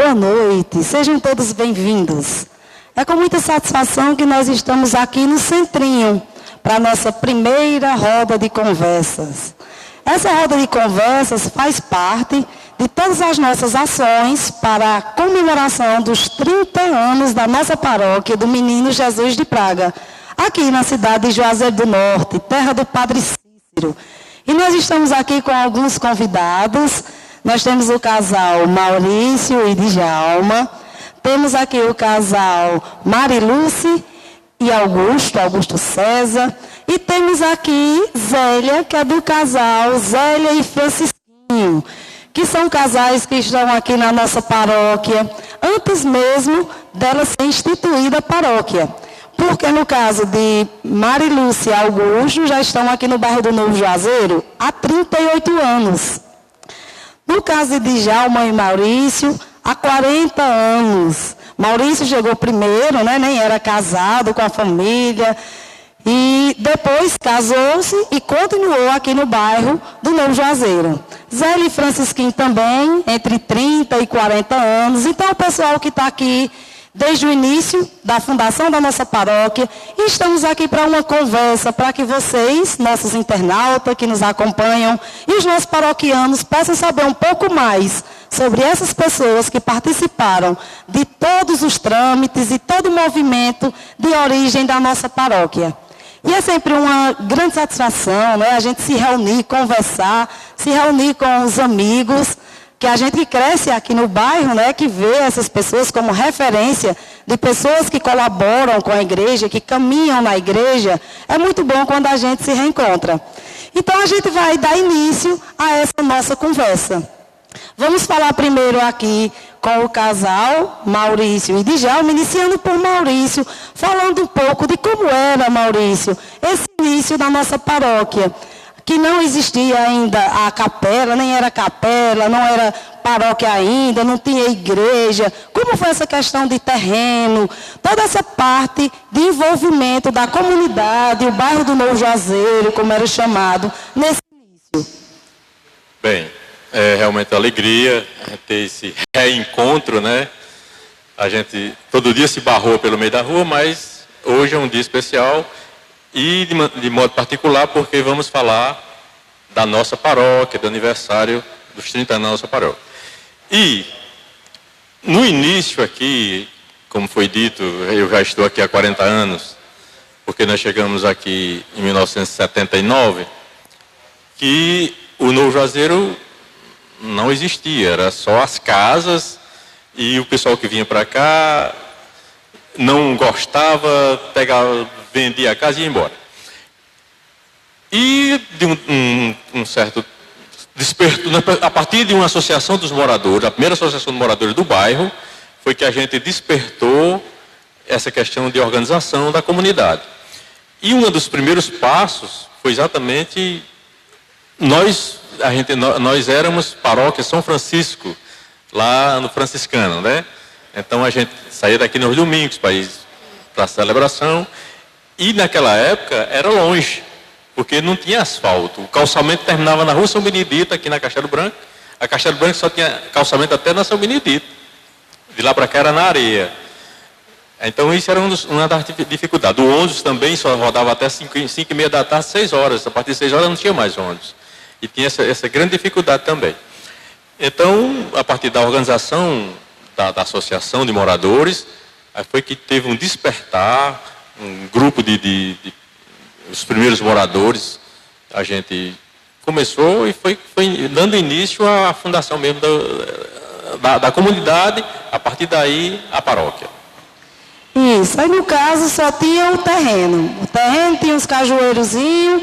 boa noite, sejam todos bem-vindos. É com muita satisfação que nós estamos aqui no Centrinho, para a nossa primeira roda de conversas. Essa roda de conversas faz parte de todas as nossas ações para a comemoração dos 30 anos da nossa paróquia do Menino Jesus de Praga, aqui na cidade de Juazeiro do Norte, terra do Padre Cícero. E nós estamos aqui com alguns convidados. Nós temos o casal Maurício e Djalma. Temos aqui o casal Marilúcia e Augusto César. E temos aqui Zélia, que é do casal Zélia e Francisquinho, que são casais que estão aqui na nossa paróquia, antes mesmo dela ser instituída a paróquia. Porque no caso de Marilúcia e Augusto, já estão aqui no bairro do Novo Juazeiro há 38 anos. No caso de Djalma e Maurício, há 40 anos. Maurício chegou primeiro, né, nem era casado com a família, e depois casou-se e continuou aqui no bairro do Novo Juazeiro. Zélia e Francisquinho também, entre 30 e 40 anos. Então, o pessoal que está aqui desde o início da fundação da nossa paróquia, e estamos aqui para uma conversa, para que vocês, nossos internautas que nos acompanham, e os nossos paroquianos possam saber um pouco mais sobre essas pessoas que participaram de todos os trâmites e todo o movimento de origem da nossa paróquia. E é sempre uma grande satisfação, né, a gente se reunir, conversar, se reunir com os amigos, que a gente cresce aqui no bairro, né, que vê essas pessoas como referência de pessoas que colaboram com a igreja, que caminham na igreja. É muito bom quando a gente se reencontra. Então, a gente vai dar início a essa nossa conversa. Vamos falar primeiro aqui com o casal Maurício e Djalma, iniciando por Maurício, falando um pouco de como era, Maurício, esse início da nossa paróquia, que não existia ainda a capela, nem era capela, não era paróquia ainda, não tinha igreja. Como foi essa questão de terreno, toda essa parte de envolvimento da comunidade, o bairro do Novo Juazeiro, como era chamado, nesse início? Bem, é realmente uma alegria ter esse reencontro, né? A gente todo dia se barrou pelo meio da rua, mas hoje é um dia especial. E de modo particular, porque vamos falar da nossa paróquia, do aniversário dos 30 anos da nossa paróquia. E, no início aqui, como foi dito, eu já estou aqui há 40 anos, porque nós chegamos aqui em 1979, que o Novo Juazeiro não existia, era só as casas, e o pessoal que vinha para cá não gostava, pegava, vendia a casa e ia embora. E de um certo desperto, a partir de uma associação dos moradores, a primeira associação de moradores do bairro, foi que a gente despertou essa questão de organização da comunidade. E um dos primeiros passos foi exatamente nós éramos paróquia São Francisco, lá no Franciscano, né? Então a gente saía daqui nos domingos para a celebração, e naquela época era longe, porque não tinha asfalto. O calçamento terminava na Rua São Benedito, aqui na Castelo Branco. A Castelo Branco só tinha calçamento até na São Benedito. De lá para cá era na areia. Então isso era uma das dificuldades. O ônibus também só rodava até 5h30 da tarde, 6 horas. A partir de 6 horas não tinha mais ônibus. E tinha essa grande dificuldade também. Então, a partir da organização da associação de moradores, aí foi que teve um despertar, um grupo os primeiros moradores, a gente começou e foi dando início à fundação mesmo da comunidade, a partir daí a paróquia. Isso, aí no caso só tinha o terreno tinha uns cajueirozinhos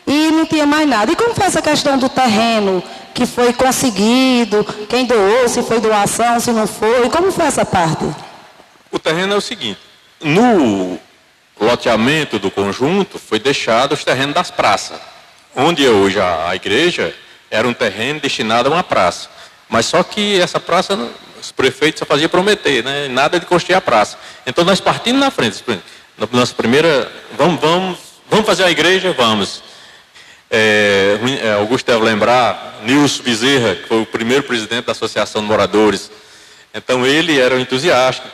e não tinha mais nada. E como foi essa questão do terreno que foi conseguido, quem doou, se foi doação, se não foi, como foi essa parte? O terreno é o seguinte, no loteamento do conjunto foi deixado os terrenos das praças, onde é hoje a igreja era um terreno destinado a uma praça, mas só que essa praça, os prefeitos só faziam prometer, né? Nada de construir a praça. Então nós partimos na frente, nossa primeira, vamos fazer a igreja, vamos. Augusto deve lembrar, Nilson Bezerra, que foi o primeiro presidente da Associação de Moradores, Então ele era um entusiasta,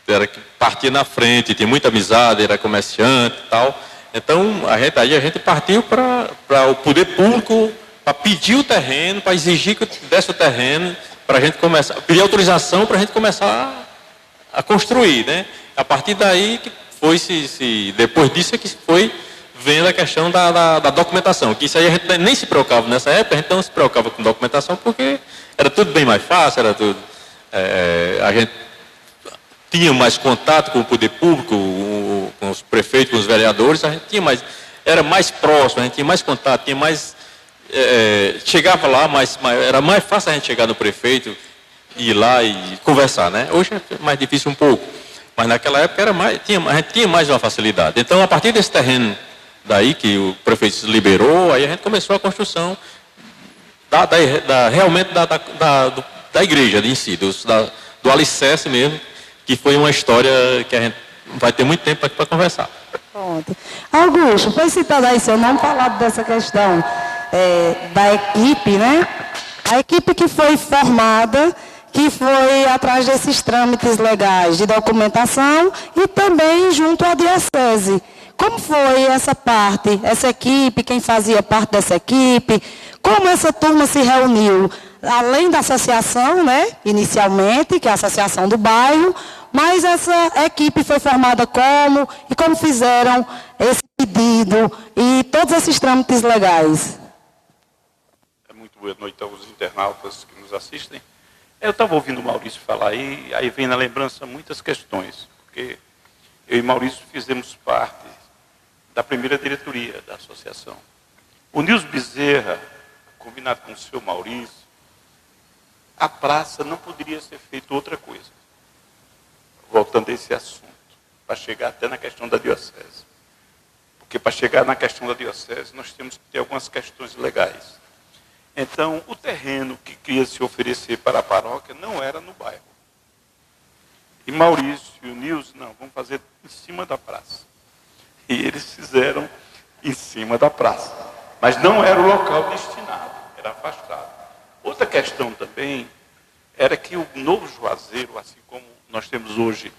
era que partia na frente, tinha muita amizade, era comerciante e tal. Então aí a gente partiu para o poder público, para pedir o terreno, para exigir que desse o terreno, para a gente começar, pedir autorização para a gente começar a construir, né? A partir daí que foi depois disso é que foi vendo a questão da documentação, que isso aí a gente nem se preocupava nessa época, a gente não se preocupava com documentação porque era tudo bem mais fácil, era tudo, a gente tinha mais contato com o poder público, com os prefeitos, com os vereadores, a gente tinha mais, era mais próximo, a gente tinha mais contato, tinha mais, chegava lá, era mais fácil a gente chegar no prefeito, ir lá e conversar, né? Hoje é mais difícil um pouco, mas naquela época a gente tinha mais uma facilidade. Então, a partir desse terreno daí que o prefeito liberou, aí a gente começou a construção realmente da igreja em si, do alicerce mesmo, que foi uma história que a gente vai ter muito tempo para conversar. Pronto. Augusto, foi citado aí seu nome, falado dessa questão da equipe, né? A equipe que foi formada, que foi atrás desses trâmites legais de documentação e também junto à diocese. Como foi essa parte, essa equipe, quem fazia parte dessa equipe, como essa turma se reuniu? Além da associação, né, inicialmente, que é a associação do bairro, mas essa equipe foi formada como e como fizeram esse pedido e todos esses trâmites legais? Muito boa noite aos internautas que nos assistem. Eu estava ouvindo o Maurício falar aí vem na lembrança muitas questões, porque eu e Maurício fizemos parte da primeira diretoria da associação. O Nilson Bezerra, combinado com o seu Maurício, a praça não poderia ser feita outra coisa. Voltando a esse assunto, para chegar até na questão da diocese. Porque para chegar na questão da diocese, nós temos que ter algumas questões legais. Então, o terreno que queria se oferecer para a paróquia não era no bairro. E Maurício e o Nilson, não, vamos fazer em cima da praça. E eles fizeram em cima da praça. Mas não era o local destinado, era afastado. Outra questão também era que o Novo Juazeiro, assim como nós temos hoje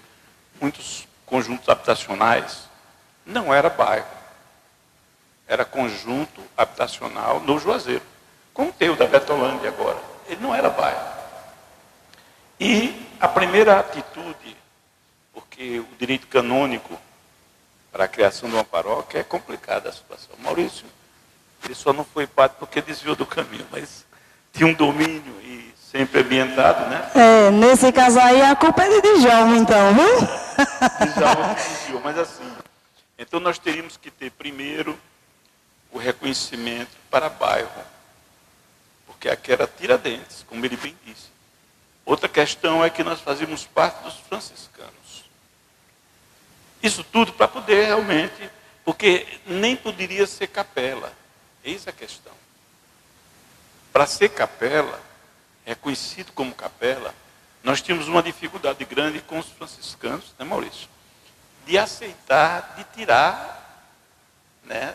muitos conjuntos habitacionais, não era bairro. Era conjunto habitacional Novo Juazeiro. Como tem o da Betolândia agora. Ele não era bairro. E a primeira atitude, porque o direito canônico para a criação de uma paróquia é complicada a situação. Maurício, ele só não foi padre porque desviou do caminho, mas tinha um domínio e sempre ambientado, né? Nesse caso aí a culpa é de Djalma, então, viu? Djalma que desviou, mas assim, então nós teríamos que ter primeiro o reconhecimento para bairro, porque aqui era Tiradentes, como ele bem disse. Outra questão é que nós fazíamos parte dos franciscanos. Isso tudo para poder realmente, porque nem poderia ser capela. Eis a questão. Para ser capela, reconhecido como capela, nós tínhamos uma dificuldade grande com os franciscanos, né, Maurício? De aceitar, de tirar, né,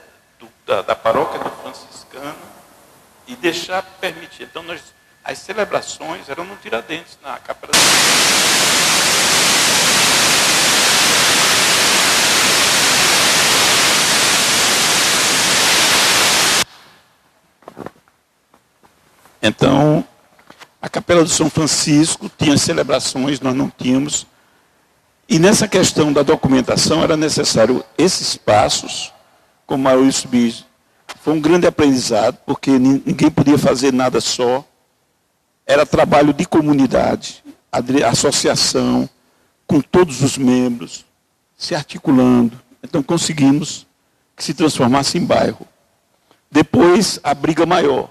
da paróquia do franciscano e deixar permitir. Então, as celebrações eram no Tiradentes, na capela. Então, a Capela do São Francisco tinha celebrações, nós não tínhamos. E nessa questão da documentação era necessário esses passos, como Maurício diz, foi um grande aprendizado, porque ninguém podia fazer nada só. Era trabalho de comunidade, associação, com todos os membros, se articulando. Então conseguimos que se transformasse em bairro. Depois, a briga maior.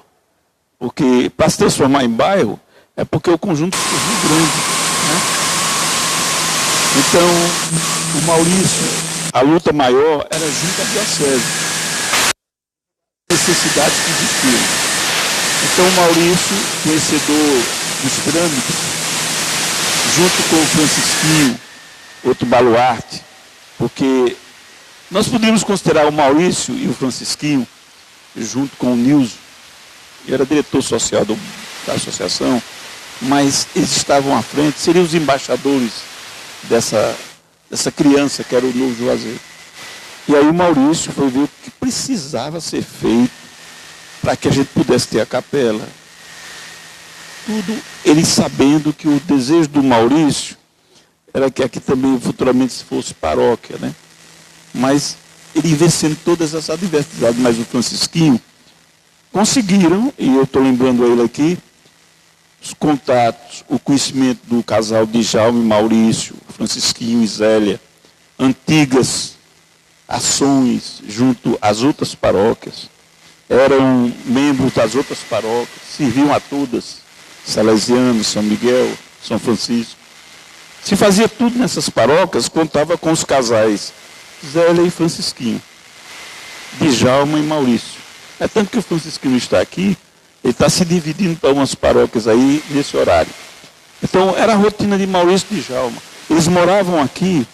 Porque para se transformar em bairro, é porque o conjunto ficou muito grande. Né? Então, o Maurício, a luta maior era junto à diocese. Necessidades que existiam. Então, o Maurício, conhecedor dos trâmites, junto com o Francisquinho, outro baluarte, porque nós poderíamos considerar o Maurício e o Francisquinho, junto com o Nilson, que era diretor social da associação, mas eles estavam à frente, seriam os embaixadores dessa criança que era o novo Juazeiro. E aí o Maurício foi ver o que precisava ser feito para que a gente pudesse ter a capela. Tudo ele sabendo que o desejo do Maurício era que aqui também futuramente se fosse paróquia, né? Mas ele vencendo todas as adversidades, mas o Francisquinho conseguiram, e eu estou lembrando ele aqui, os contatos, o conhecimento do casal de Djalma e Maurício, Francisquinho e Zélia, antigas ações junto às outras paróquias, eram membros das outras paróquias, serviam a todas, Salesiano, São Miguel, São Francisco. Se fazia tudo nessas paróquias, contava com os casais Zélia e Francisquinho, Djalma e Maurício. É tanto que o Francisquinho está aqui, ele está se dividindo para umas paróquias aí nesse horário. Então, era a rotina de Maurício e Djalma. Eles moravam aqui,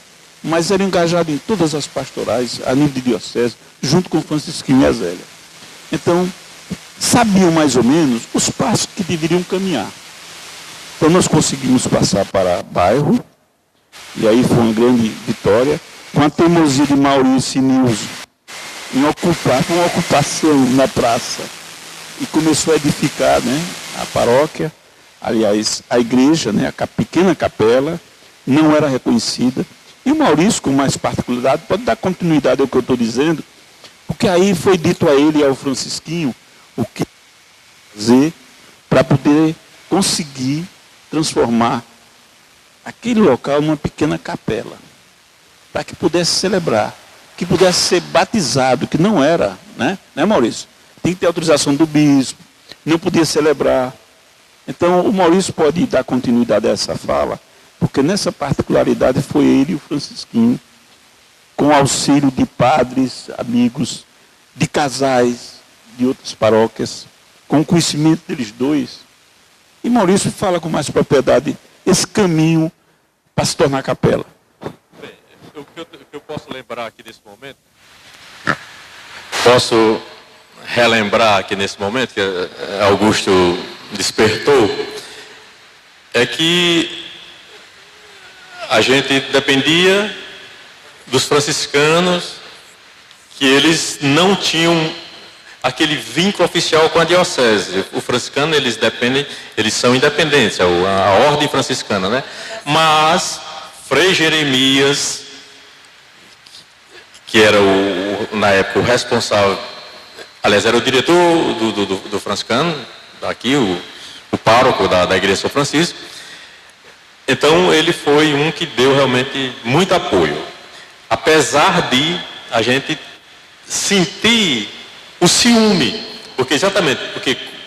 mas eram engajados em todas as pastorais, a nível de diocese, junto com o Francisquinho e a Zélia. Então, sabiam mais ou menos os passos que deveriam caminhar. Então, nós conseguimos passar para bairro, e aí foi uma grande vitória, com a teimosia de Maurício e Nilson em ocupar, com uma ocupação na praça. E começou a edificar, né, a paróquia, aliás, a igreja, né, a pequena capela, não era reconhecida. E o Maurício, com mais particularidade, pode dar continuidade ao que eu estou dizendo, porque aí foi dito a ele e ao Francisquinho o que fazer para poder conseguir transformar aquele local numa pequena capela, para que pudesse celebrar, que pudesse ser batizado, que não era, né Maurício? Tem que ter autorização do bispo, não podia celebrar. Então, o Maurício pode dar continuidade a essa fala, porque nessa particularidade foi ele e o Francisquinho, com auxílio de padres, amigos, de casais, de outras paróquias, com o conhecimento deles dois. E Maurício fala com mais propriedade esse caminho para se tornar capela. Bem, o que eu posso lembrar aqui nesse momento, posso relembrar aqui nesse momento, que Augusto despertou, é que a gente dependia dos franciscanos, que eles não tinham aquele vínculo oficial com a diocese. O franciscano, eles são independentes, a ordem franciscana, né? Mas Frei Jeremias, que era na época o responsável, aliás, era o diretor do franciscano, aqui, o pároco da igreja de São Francisco. Então, ele foi um que deu realmente muito apoio. Apesar de a gente sentir o ciúme, porque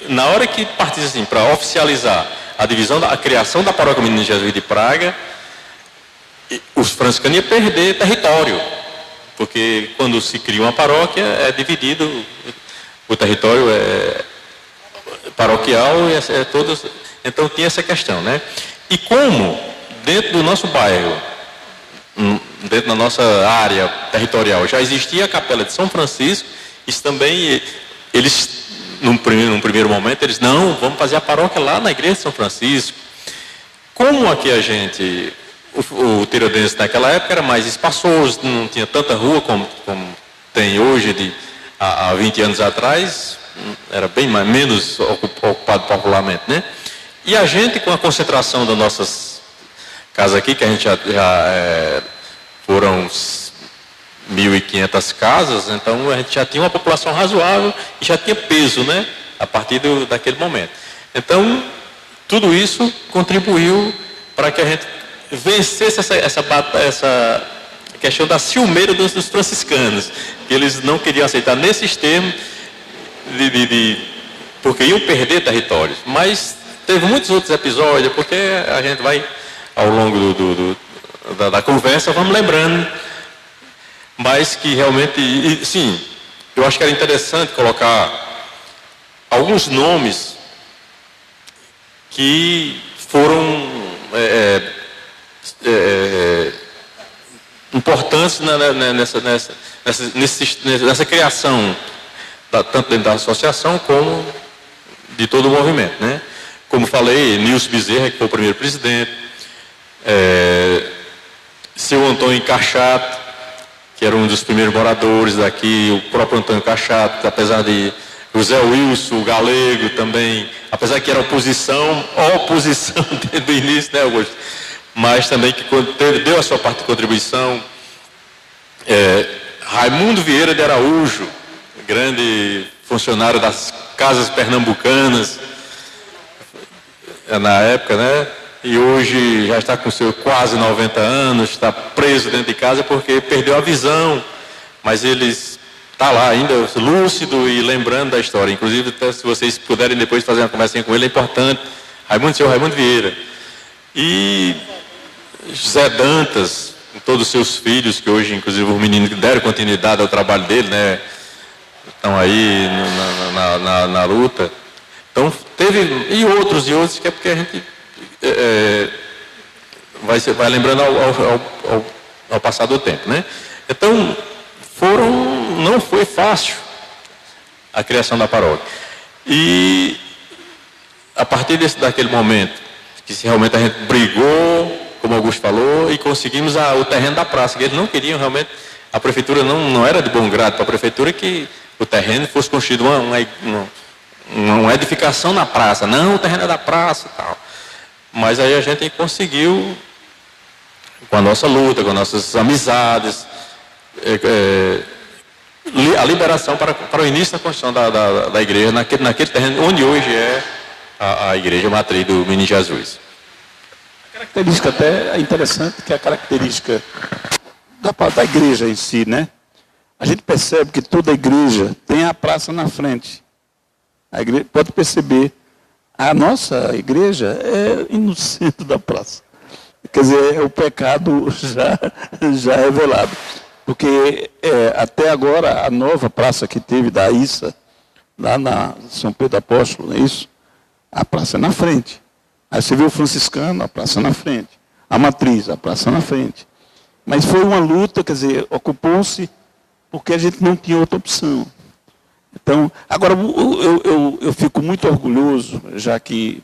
na hora que partisse assim, para oficializar a criação da paróquia Menino Jesus de Praga, os franciscanos iam perder território, porque quando se cria uma paróquia, é dividido, o território é paroquial, então tinha essa questão, né? E como dentro do nosso bairro, dentro da nossa área territorial, já existia a capela de São Francisco, isso também, eles, num primeiro momento, eles, não, vamos fazer a paróquia lá na igreja de São Francisco. Como aqui a gente, o Tiradentes naquela época era mais espaçoso, não tinha tanta rua como tem hoje, há 20 anos atrás, era bem menos ocupado popularmente, né? E a gente, com a concentração das nossas casas aqui, que a gente já foram 1.500 casas, então a gente já tinha uma população razoável e já tinha peso, né? A partir daquele momento. Então, tudo isso contribuiu para que a gente vencesse essa questão da ciumeira dos franciscanos, que eles não queriam aceitar nesses termos, porque iam perder territórios. Mas teve muitos outros episódios, porque a gente vai, ao longo da conversa, vamos lembrando, mas que realmente, sim, eu acho que era interessante colocar alguns nomes que foram importantes nessa criação, tanto dentro da associação como de todo o movimento, né? como falei, Nilson Bezerra, que foi o primeiro presidente, seu Antônio Cachato, que era um dos primeiros moradores daqui, o próprio Antônio Cachato, apesar de José Wilson, o Galego também, apesar que era oposição desde o início, né, Augusto? Mas também que deu a sua parte de contribuição. Raimundo Vieira de Araújo, grande funcionário das casas pernambucanas, na época, né? E hoje já está com seus quase 90 anos, está preso dentro de casa porque perdeu a visão, mas ele está lá ainda lúcido e lembrando da história. Inclusive, até se vocês puderem depois fazer uma conversinha com ele, é importante. Seu Raimundo Vieira. E José Dantas, com todos os seus filhos, que hoje, inclusive, os meninos que deram continuidade ao trabalho dele, né? Estão aí na luta. Então, teve, e outros, que é porque a gente vai lembrando ao passar do tempo, né? Então, não foi fácil a criação da paróquia. E, a partir daquele momento, que realmente a gente brigou, como o Augusto falou, e conseguimos o terreno da praça, que eles não queriam realmente, a prefeitura não era de bom grado para a prefeitura que o terreno fosse construído uma edificação na praça. Não, o terreno é da praça e tal. Mas aí a gente conseguiu, com a nossa luta, com as nossas amizades, a liberação para o início da construção da igreja, naquele terreno onde hoje é a igreja matriz do Menino Jesus. A característica até é interessante, que é a característica da igreja em si, né? A gente percebe que toda igreja tem a praça na frente. A igreja, pode perceber, a nossa igreja é no centro da praça. Quer dizer, é o pecado já revelado. Porque até agora, a nova praça que teve da Issa, lá na São Pedro Apóstolo, não é isso? A praça é na frente. Aí você vê o franciscano, a praça na frente. A matriz, a praça na frente. Mas foi uma luta, quer dizer, ocupou-se porque a gente não tinha outra opção. Então, agora, eu fico muito orgulhoso, já que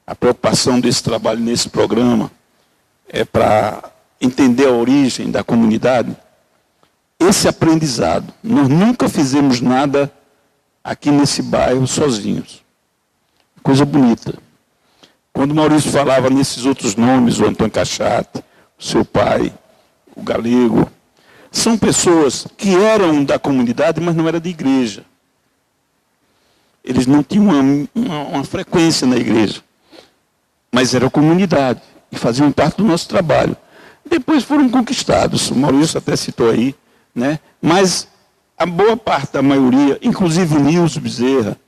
a preocupação desse trabalho nesse programa é para entender a origem da comunidade. Esse aprendizado, nós nunca fizemos nada aqui nesse bairro sozinhos. Coisa bonita. Quando o Maurício falava nesses outros nomes, o Antônio Cachato, o seu pai, o Galego, são pessoas que eram da comunidade, mas não eram de igreja. Eles não tinham uma frequência na igreja, mas era comunidade e faziam parte do nosso trabalho. Depois foram conquistados, o Maurício até citou aí, né? Mas a boa parte da maioria, inclusive o Nilson Bezerra,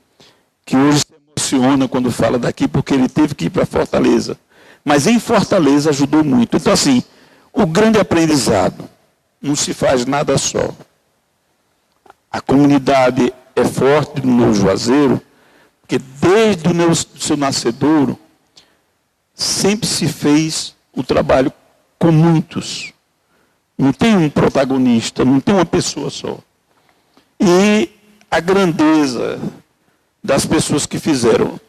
que hoje se emociona quando fala daqui, porque ele teve que ir para Fortaleza. Mas em Fortaleza ajudou muito. Então, assim, o grande aprendizado, não se faz nada só. A comunidade é forte no Novo Juazeiro, porque desde o seu nascedouro, sempre se fez o trabalho com muitos. Não tem um protagonista, não tem uma pessoa só. E a grandeza das pessoas que fizeram.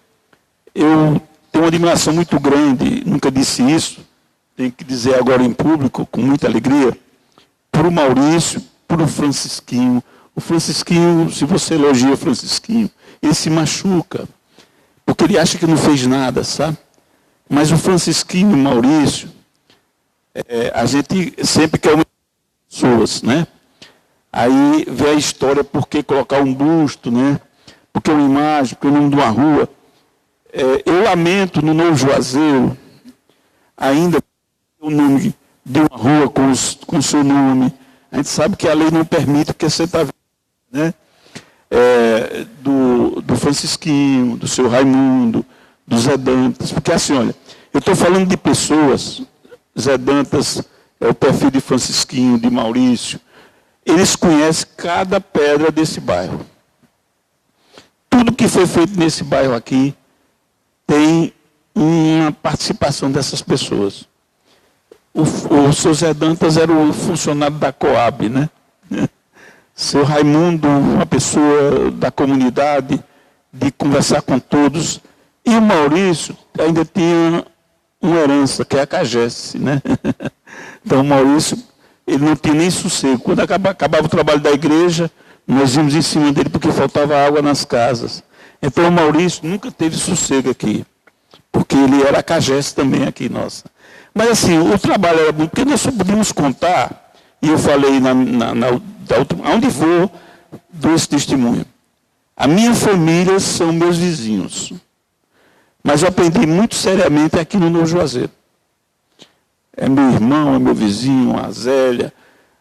Eu tenho uma admiração muito grande, nunca disse isso, tenho que dizer agora em público, com muita alegria, por o Maurício, por o Francisquinho. O Francisquinho, se você elogia o Francisquinho, ele se machuca, porque ele acha que não fez nada, sabe? Mas o Francisquinho e o Maurício, a gente sempre quer uma pessoas, né? Aí vê a história, por que colocar um busto, né? Porque uma imagem, porque o nome de uma rua. Eu lamento no Novo Juazeiro, ainda o nome de uma rua com o seu nome. A gente sabe que a lei não permite, porque você está vendo, né? Do Francisquinho, do seu Raimundo, do Zé Dantas. Porque assim, olha, eu estou falando de pessoas, Zé Dantas é o perfil de Francisquinho, de Maurício. Eles conhecem cada pedra desse bairro. Tudo que foi feito nesse bairro aqui tem uma participação dessas pessoas. O seu Zé Dantas era o funcionário da Coab, né? Seu Raimundo, uma pessoa da comunidade, de conversar com todos. E o Maurício ainda tinha uma herança, que é a CAGES, né? Então o Maurício, ele não tinha nem sossego. Quando acabava o trabalho da igreja, nós íamos em cima dele porque faltava água nas casas. Então o Maurício nunca teve sossego aqui, porque ele era a CAGES também aqui, nossa. Mas assim, o trabalho era muito, porque nós só podíamos contar, e eu falei onde vou, dou esse testemunho. A minha família são meus vizinhos. Mas eu aprendi muito seriamente aqui no Novo Juazeiro. É meu irmão, é meu vizinho, a Zélia,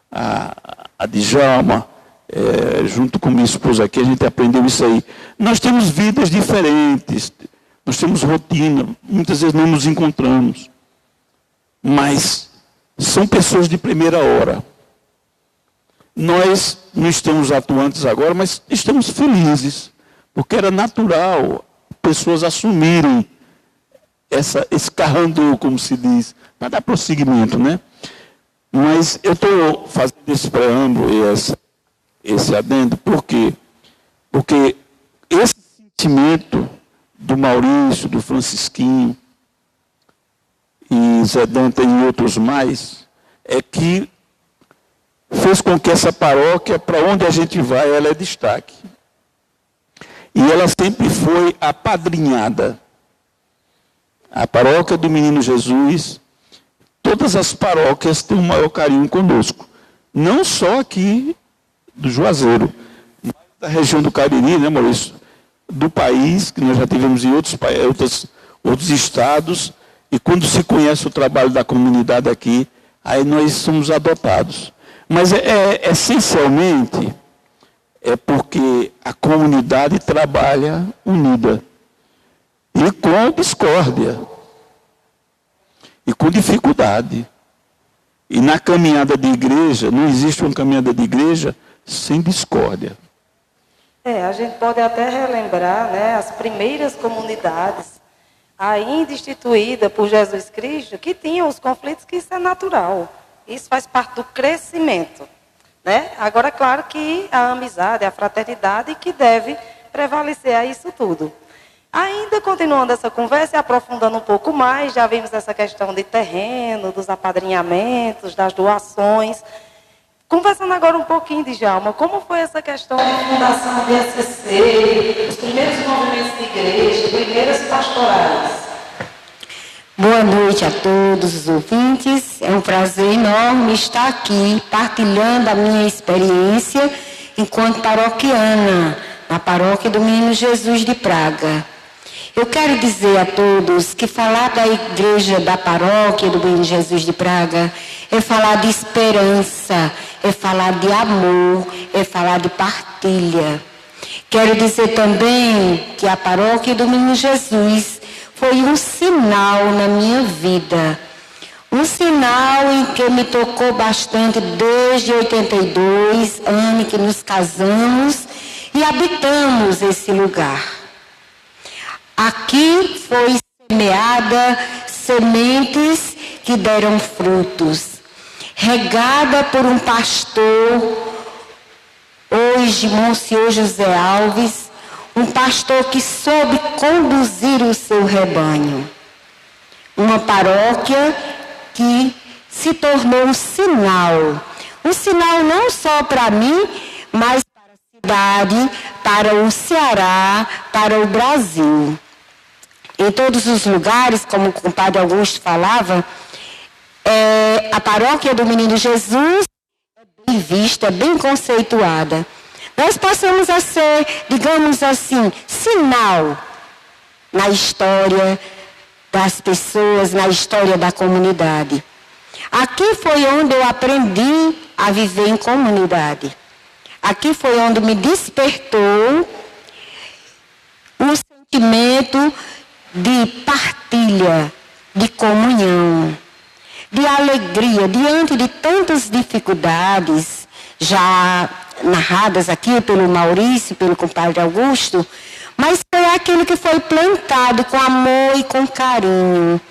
a Djalma, junto com minha esposa aqui, a gente aprendeu isso aí. Nós temos vidas diferentes, nós temos rotina, muitas vezes não nos encontramos. Mas são pessoas de primeira hora. Nós não estamos atuantes agora, mas estamos felizes, porque era natural pessoas assumirem esse carrando, como se diz, para dar prosseguimento, né? Mas eu estou fazendo esse preâmbulo e esse adendo, por quê? Porque esse sentimento do Maurício, do Francisquinho, e Zé Danta e outros mais, é que fez com que essa paróquia, para onde a gente vai, ela é destaque. E ela sempre foi apadrinhada. A paróquia do Menino Jesus, todas as paróquias têm um maior carinho conosco. Não só aqui do Juazeiro, mas da região do Cariri, né, Maurício? Do país, que nós já tivemos em outros estados, e quando se conhece o trabalho da comunidade aqui, aí nós somos adotados. Mas essencialmente é porque a comunidade trabalha unida e com discórdia e com dificuldade. E na caminhada de igreja, não existe uma caminhada de igreja sem discórdia. A gente pode até relembrar, né, as primeiras comunidades ainda instituídas por Jesus Cristo, que tinham os conflitos, que isso é natural. Isso faz parte do crescimento. Né? Agora, é claro que a amizade, a fraternidade que deve prevalecer a isso tudo. Ainda continuando essa conversa e aprofundando um pouco mais, já vimos essa questão de terreno, dos apadrinhamentos, das doações. Conversando agora um pouquinho, Djalma, como foi essa questão da fundação do ISCC, os primeiros movimentos de igreja, primeiras pastorais? Boa noite a todos os ouvintes. É um prazer enorme estar aqui partilhando a minha experiência enquanto paroquiana na paróquia do Menino Jesus de Praga. Eu quero dizer a todos que falar da igreja da paróquia do Menino Jesus de Praga é falar de esperança, é falar de amor, é falar de partilha. Quero dizer também que a paróquia do Menino Jesus foi um sinal na minha vida. Um sinal em que me tocou bastante desde 82, ano que nos casamos e habitamos esse lugar. Aqui foi semeada sementes que deram frutos. Regada por um pastor, hoje Monsenhor José Alves, um pastor que soube conduzir o seu rebanho. Uma paróquia que se tornou um sinal não só para mim, mas para a cidade, para o Ceará, para o Brasil. Em todos os lugares, como o compadre Augusto falava, a paróquia do Menino Jesus é bem vista, é bem conceituada. Nós passamos a ser, digamos assim, sinal na história das pessoas, na história da comunidade. Aqui foi onde eu aprendi a viver em comunidade. Aqui foi onde me despertou um sentimento de partilha, de comunhão, de alegria, diante de tantas dificuldades, já narradas aqui pelo Maurício, pelo compadre Augusto, mas foi aquilo que foi plantado com amor e com carinho.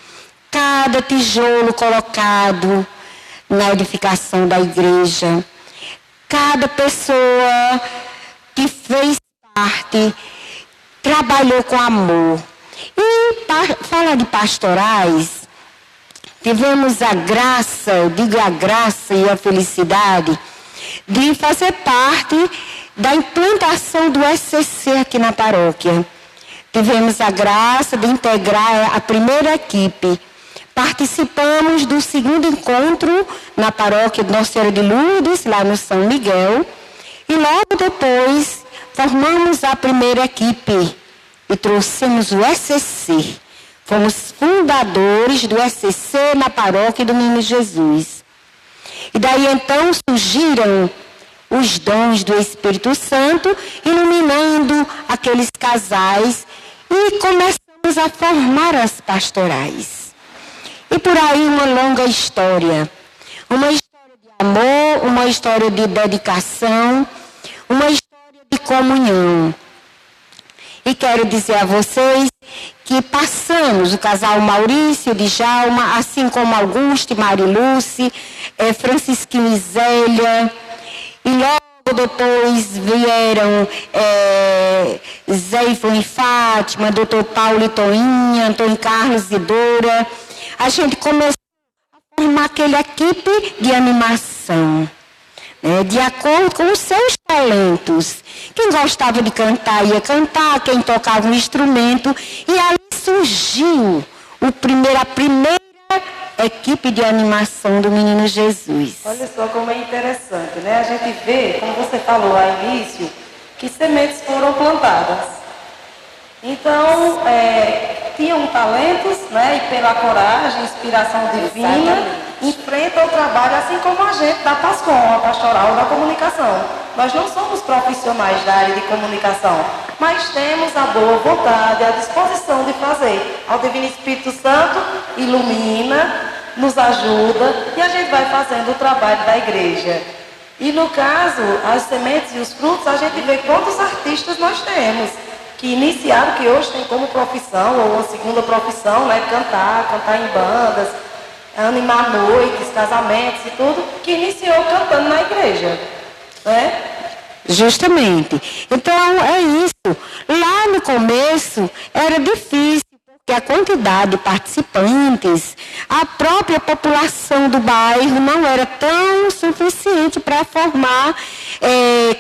Cada tijolo colocado na edificação da igreja, cada pessoa que fez parte, trabalhou com amor. E falar de pastorais, tivemos a graça, eu digo a graça e a felicidade, de fazer parte da implantação do SCC aqui na paróquia. Tivemos a graça de integrar a primeira equipe. Participamos do segundo encontro na paróquia de Nossa Senhora de Lourdes, lá no São Miguel. E logo depois formamos a primeira equipe e trouxemos o SCC. Fomos fundadores do SCC na paróquia do Menino Jesus. E daí então surgiram os dons do Espírito Santo, iluminando aqueles casais, e começamos a formar as pastorais. E por aí uma longa história. Uma história de amor, uma história de dedicação, uma história de comunhão. E quero dizer a vocês que passamos, o casal Maurício de Djalma, assim como Augusto e Marilúcia, Francisquinho e Zélia, e logo depois vieram Zé e Fátima, Dr. Paulo e Toinha, Antônio Carlos e Dora. A gente começou a formar aquela equipe de animação, de acordo com os seus talentos. Quem gostava de cantar ia cantar, quem tocava um instrumento, e ali surgiu a primeira equipe de animação do Menino Jesus. Olha só como é interessante, né? A gente vê, como você falou ao início, que sementes foram plantadas. Então, tinham talentos, né? E pela coragem, inspiração divina, enfrentam o trabalho, assim como a gente da PASCOM, a Pastoral da Comunicação. Nós não somos profissionais da área de comunicação, mas temos a boa vontade, a disposição de fazer. Ao Divino Espírito Santo ilumina, nos ajuda e a gente vai fazendo o trabalho da igreja. E no caso, as sementes e os frutos, a gente vê quantos artistas nós temos, que iniciaram, que hoje tem como profissão, ou uma segunda profissão, né, cantar em bandas, animar noites, casamentos e tudo, que iniciou cantando na igreja, né? Justamente. Então, é isso. Lá no começo, era difícil, porque a quantidade de participantes, a própria população do bairro não era tão suficiente para formar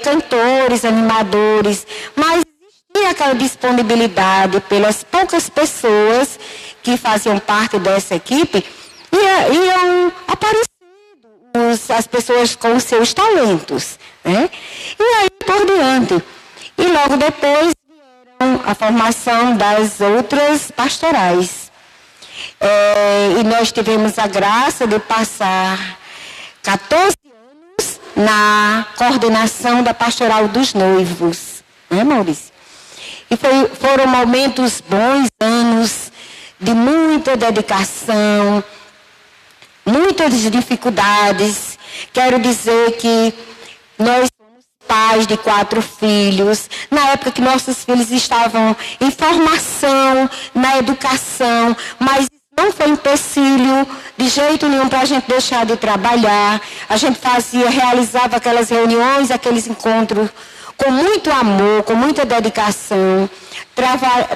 cantores, animadores, mas existia aquela disponibilidade pelas poucas pessoas que faziam parte dessa equipe, iam aparecendo as pessoas com os seus talentos, né? E aí por diante. E logo depois vieram a formação das outras pastorais. E nós tivemos a graça de passar 14 anos na coordenação da Pastoral dos Noivos, né, Maurício? E foram momentos bons, anos de muita dedicação, muitas dificuldades. Quero dizer que nós somos pais de 4 filhos. Na época que nossos filhos estavam em formação, na educação, mas não foi empecilho de jeito nenhum para a gente deixar de trabalhar. A gente realizava aquelas reuniões, aqueles encontros com muito amor, com muita dedicação.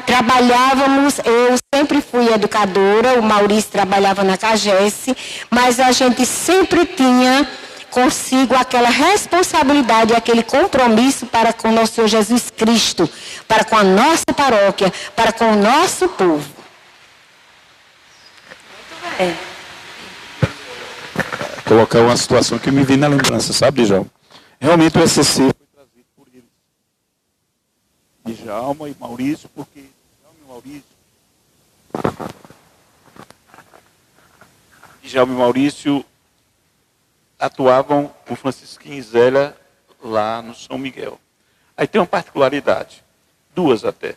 Trabalhávamos, eu sempre fui educadora, o Maurício trabalhava na CAGES, mas a gente sempre tinha consigo aquela responsabilidade, aquele compromisso para com o nosso Senhor Jesus Cristo, para com a nossa paróquia, para com o nosso povo. Muito bem. Colocar uma situação que me vem na lembrança, sabe, Djalma? Realmente o SCC foi trazido por eles. Djalma e Maurício, porque Djalma e Maurício atuavam com Francisquinho e Zélia lá no São Miguel. Aí tem uma particularidade, 2 até.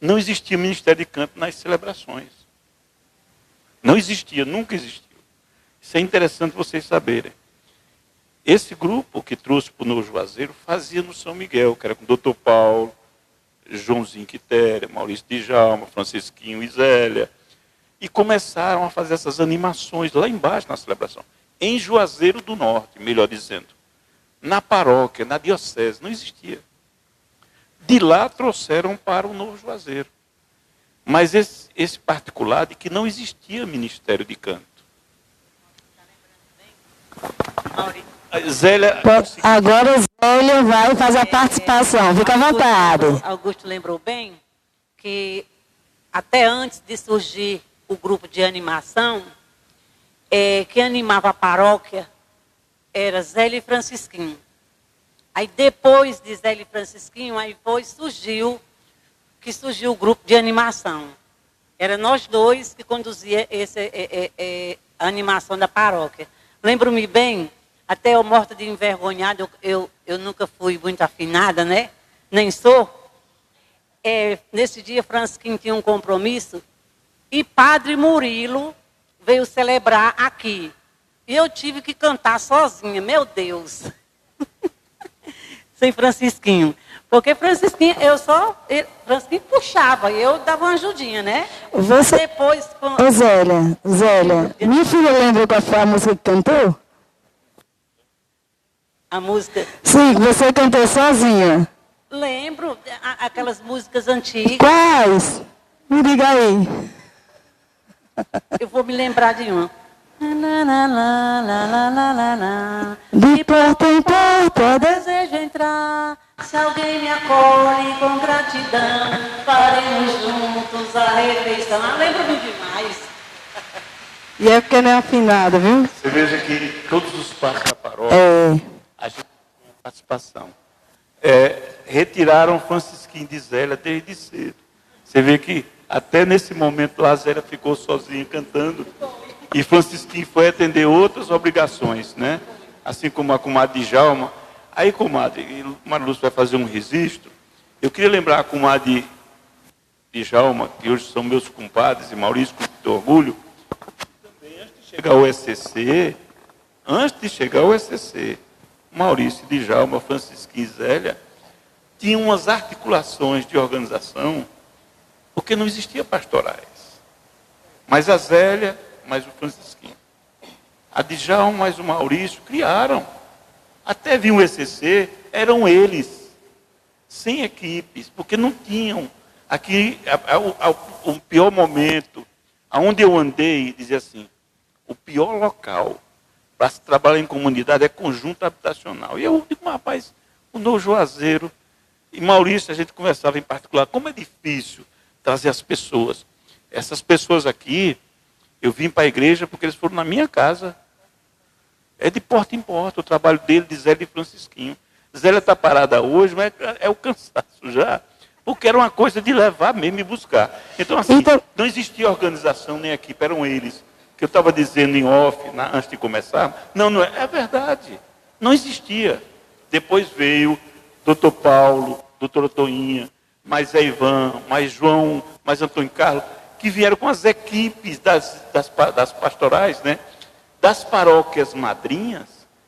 Não existia ministério de canto nas celebrações. Não existia, nunca existiu. Isso é interessante vocês saberem. Esse grupo que trouxe para o Novo Juazeiro fazia no São Miguel, que era com o Dr. Paulo, Joãozinho Quitéria, Maurício Djalma, Francisquinho e Zélia. E começaram a fazer essas animações lá embaixo na celebração. Em Juazeiro do Norte, melhor dizendo. Na paróquia, na diocese, não existia. De lá trouxeram para o Novo Juazeiro. Mas esse particular de que não existia ministério de canto. Zélia... Agora Zélia vai fazer a participação. Fica à vontade. Augusto lembrou bem que até antes de surgir o grupo de animação, quem animava a paróquia era Zélia e Francisquinho. Aí depois de Zélia e Francisquinho, surgiu o grupo de animação. Era nós dois que conduzia a animação da paróquia. Lembro-me bem, até eu morta de envergonhada, eu nunca fui muito afinada, né? Nem sou. Nesse dia, Francisquinho tinha um compromisso e Padre Murilo veio celebrar aqui. E eu tive que cantar sozinha, meu Deus. Sem Francisquinho. Porque Francisquinho, Francisquinho puxava, eu dava uma ajudinha, né? Depois... Ô Zélia, minha filha lembra qual foi a música que cantou? A música... Sim, você cantou sozinha. Lembro, aquelas músicas antigas. Quais? Me diga aí. Eu vou me lembrar de uma. De porta em porta, desejo entrar. Se alguém me acolhe com gratidão, faremos juntos a refeição. Lembro-me demais. E é porque não é afinada, viu? Você veja que todos os passos da paróquia, a gente tem participação. Retiraram Francisquinho de Zélia desde cedo. Você vê que até nesse momento a Zélia ficou sozinha cantando e Francisquinho foi atender outras obrigações, né? Assim como a comadre Djalma. Aí, comadre, Marlúcio vai fazer um registro. Eu queria lembrar a comadre Djalma, que hoje são meus compadres, e Maurício, com muito orgulho, também antes de chegar ao ECC, Maurício e Djalma, Francisquinho e Zélia, tinham umas articulações de organização, porque não existia pastorais. Mas a Zélia, mais o Francisquinho, a Djalma, mais o Maurício, criaram. Até vir o ECC, eram eles, sem equipes, porque não tinham. Aqui, o pior momento, aonde eu andei, dizia assim, o pior local para se trabalhar em comunidade é conjunto habitacional. E eu digo, rapaz, o Novo Juazeiro e Maurício, a gente conversava em particular, como é difícil trazer as pessoas. Essas pessoas aqui, eu vim para a igreja porque eles foram na minha casa. É de porta em porta o trabalho dele, de Zélia e Francisquinho. Zélia está parada hoje, mas é o cansaço já. Porque era uma coisa de levar mesmo e buscar. Então, assim, não existia organização nem equipe, eram eles. Que eu estava dizendo em off, antes de começar. Não é verdade. Não existia. Depois veio doutor Paulo, doutora Toinha, mais Zé Ivan, mais João, mais Antônio Carlos, que vieram com as equipes das pastorais, né? Das paróquias madrinhas,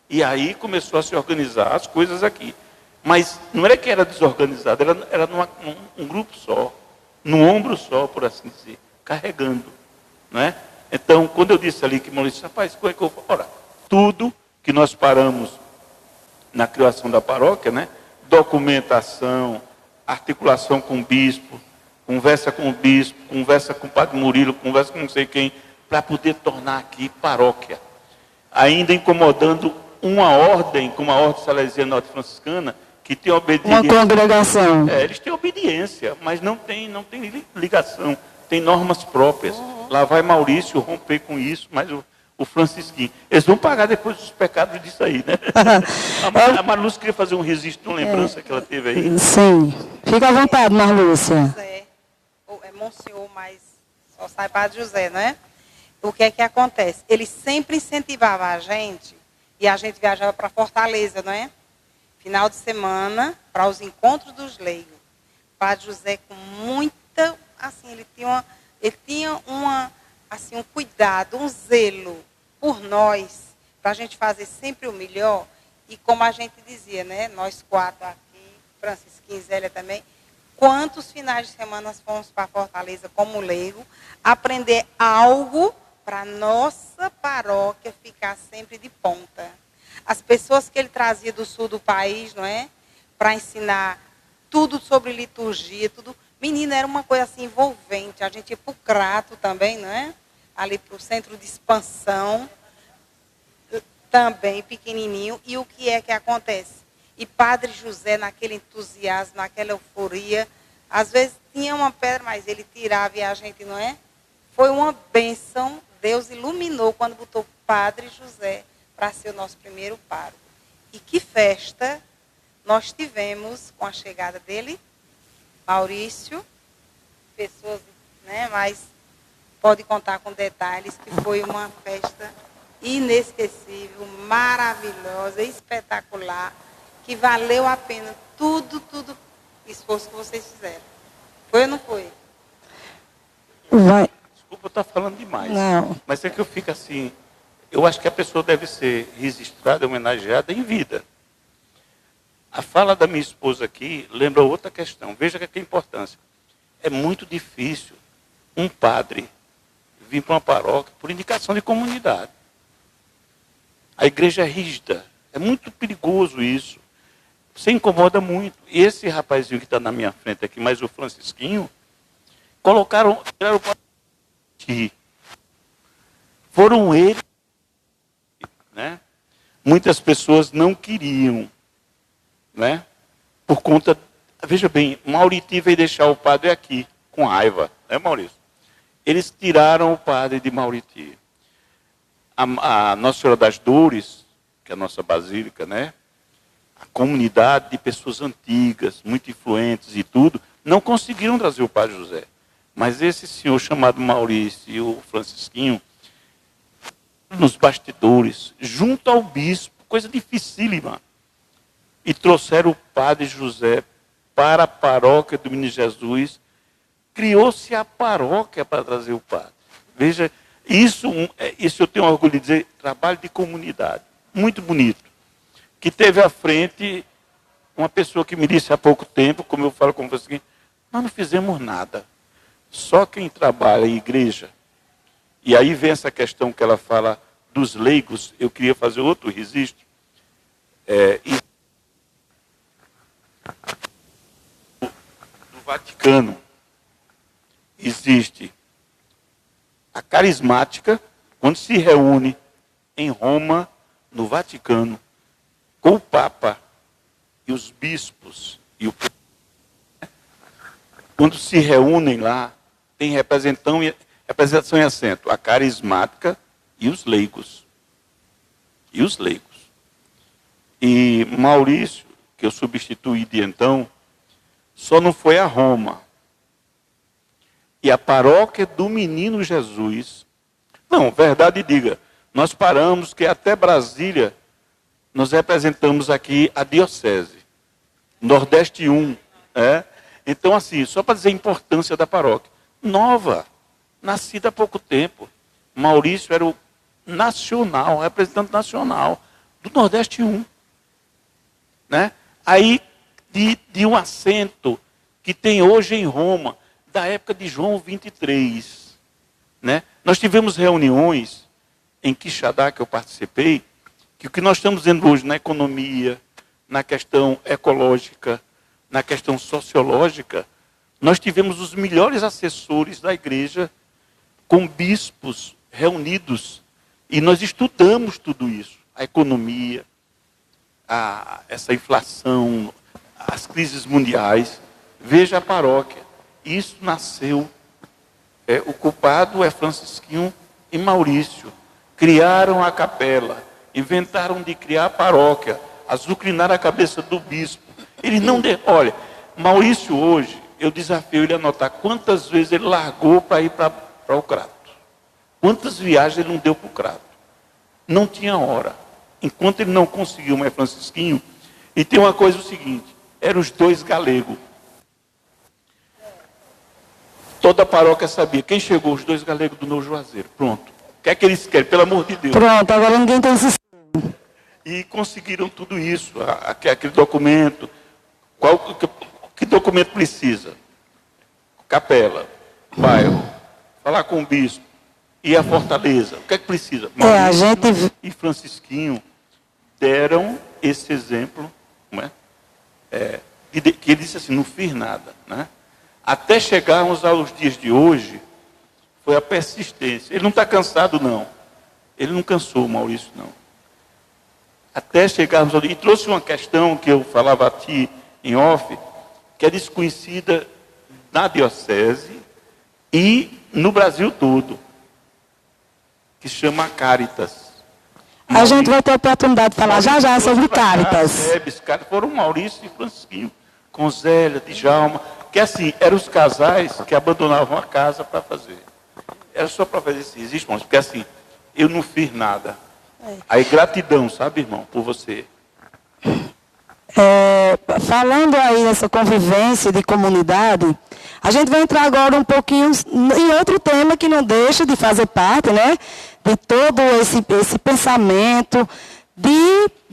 e aí começou a se organizar as coisas aqui. Mas não era que era desorganizado, era num grupo só, num ombro só, por assim dizer, carregando. Né? Então, quando eu disse ali que Maurício, rapaz, como é que eu vou? Ora, tudo que nós paramos na criação da paróquia, né? Documentação, articulação com o bispo, conversa com o bispo, conversa com o padre Murilo, conversa com não sei quem, para poder tornar aqui paróquia. Ainda incomodando uma ordem, como a Ordem Salesiana Norte-Franciscana, que tem obediência. Uma congregação. Eles têm obediência, mas não tem ligação, tem normas próprias. Lá vai Maurício romper com isso, mas o Francisquinho. Eles vão pagar depois os pecados disso aí, né? A Marlúcia queria fazer um registro, uma lembrança que ela teve aí. Sim. Fica à vontade, Marlúcia. José, é Monsenhor, mas só sai Padre José, né? O que é que acontece? Ele sempre incentivava a gente, e a gente viajava para Fortaleza, não é? Final de semana, para os encontros dos leigos. Padre José, com muita, assim, ele tinha um cuidado, um zelo por nós, para a gente fazer sempre o melhor. E como a gente dizia, né? Nós quatro aqui, Francisquinho e Zélia também, quantos finais de semana fomos para Fortaleza como leigo, aprender algo para a nossa paróquia ficar sempre de ponta. As pessoas que ele trazia do sul do país, não é? Para ensinar tudo sobre liturgia, tudo, Menina, era uma coisa assim envolvente. A gente ia para o Crato também, não é? Ali para o centro de expansão, também pequenininho. E o que é que acontece? E Padre José, naquele entusiasmo, naquela euforia, às vezes tinha uma pedra, mas ele tirava e a gente, não é? Foi uma bênção. Deus iluminou quando botou Padre José para ser o nosso primeiro pároco. E que festa nós tivemos com a chegada dele, Maurício, pessoas, né, mas pode contar com detalhes, que foi uma festa inesquecível, maravilhosa, espetacular, que valeu a pena tudo o esforço que vocês fizeram. Foi ou não foi? Vai. Desculpa eu estar falando demais. Não. Mas é que eu fico assim, eu acho que a pessoa deve ser registrada, homenageada em vida. A fala da minha esposa aqui lembra outra questão. Veja que é a importância. É muito difícil um padre vir para uma paróquia por indicação de comunidade. A igreja é rígida. É muito perigoso isso. Você incomoda muito. E esse rapazinho que está na minha frente aqui, mais o Francisquinho, tiraram o padre. Foram eles, né? Muitas pessoas não queriam, né? Por conta, veja bem, Mauriti veio deixar o padre aqui, com raiva, né, Maurício? Eles tiraram o padre de Mauriti. A Nossa Senhora das Dores, que é a nossa basílica, né? A comunidade de pessoas antigas, muito influentes e tudo, não conseguiram trazer o padre José. Mas esse senhor chamado Maurício e o Francisquinho, nos bastidores, junto ao bispo, coisa dificílima, e trouxeram o padre José para a paróquia do Menino Jesus. Criou-se a paróquia para trazer o padre. Veja, isso eu tenho orgulho de dizer, trabalho de comunidade, muito bonito, que teve à frente uma pessoa que me disse há pouco tempo, como eu falo com você, nós não fizemos nada. Só quem trabalha em igreja, e aí vem essa questão que ela fala dos leigos, eu queria fazer outro registro, do Vaticano existe a carismática, quando se reúne em Roma, no Vaticano, com o Papa e os bispos, quando se reúnem lá, tem representação e assento, a carismática e os leigos. E os leigos. E Maurício, que eu substituí de então, só não foi a Roma. E a paróquia do Menino Jesus. Não, verdade diga, nós paramos que até Brasília, nós representamos aqui a diocese. Nordeste 1. Então, assim, só para dizer a importância da paróquia. Nova, nascida há pouco tempo. Maurício era o nacional, representante nacional do Nordeste 1. Né? Aí, de um assento que tem hoje em Roma, da época de João 23. Né? Nós tivemos reuniões em Quixadá, que eu participei, que o que nós estamos vendo hoje na economia, na questão ecológica, na questão sociológica, nós tivemos os melhores assessores da igreja com bispos reunidos e nós estudamos tudo isso, a economia, essa inflação, as crises mundiais. Veja a paróquia, isso nasceu, o culpado é Francisquinho e Maurício, criaram a capela, inventaram de criar a paróquia, azucrinaram a cabeça do bispo. Ele não olha, Maurício hoje, eu desafio ele a anotar quantas vezes ele largou para ir para o Crato. Quantas viagens ele não deu para o Crato. Não tinha hora. Enquanto ele não conseguiu mais Francisquinho, e tem uma coisa o seguinte, eram os dois galegos. Toda a paróquia sabia, quem chegou? Os dois galegos do Novo Juazeiro. Pronto. O que é que eles querem? Pelo amor de Deus. Pronto, agora ninguém tem esse... E conseguiram tudo isso, aquele documento. Que documento precisa? Capela, bairro, falar com o bispo, e a fortaleza. O que é que precisa? Maurício e Francisquinho deram esse exemplo, não é? Que ele disse assim, não fiz nada. Né? até chegarmos aos dias de hoje, foi a persistência. Ele não está cansado, não. Ele não cansou, Maurício, não. Até chegarmos ali. E trouxe uma questão que eu falava a ti em off, que é desconhecida na diocese e no Brasil todo, que chama Caritas. A gente vai ter a oportunidade de falar já sobre Caritas. Foram Maurício e Francisquinho, com Zélia, Djalma, que assim, eram os casais que abandonavam a casa para fazer. Era só para fazer assim, existe, irmãos, porque assim, eu não fiz nada. Aí gratidão, sabe, irmão, por você. Falando aí nessa convivência de comunidade, a gente vai entrar agora um pouquinho em outro tema que não deixa de fazer parte, né, de todo esse pensamento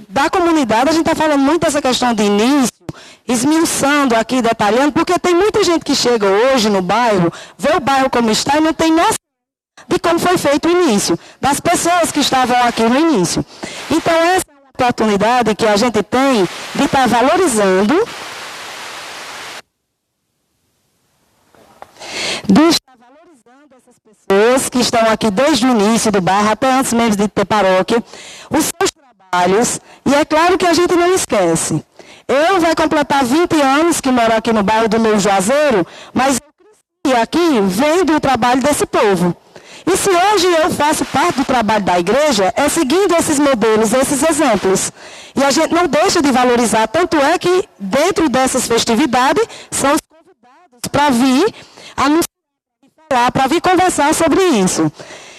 da comunidade. A gente está falando muito dessa questão de início, esmiuçando aqui, detalhando, porque tem muita gente que chega hoje no bairro, vê o bairro como está e não tem noção de como foi feito o início, das pessoas que estavam aqui no início. Então, essa é uma oportunidade que a gente tem de estar valorizando, essas pessoas que estão aqui desde o início do bairro, até antes mesmo de ter paróquia, os seus trabalhos, e é claro que a gente não esquece. Eu vai completar 20 anos que moro aqui no bairro do Novo Juazeiro, mas eu cresci aqui vendo o trabalho desse povo. E se hoje eu faço parte do trabalho da igreja, é seguindo esses modelos, esses exemplos. E a gente não deixa de valorizar, tanto é que dentro dessas festividades, são os convidados para vir anunciar, para vir conversar sobre isso.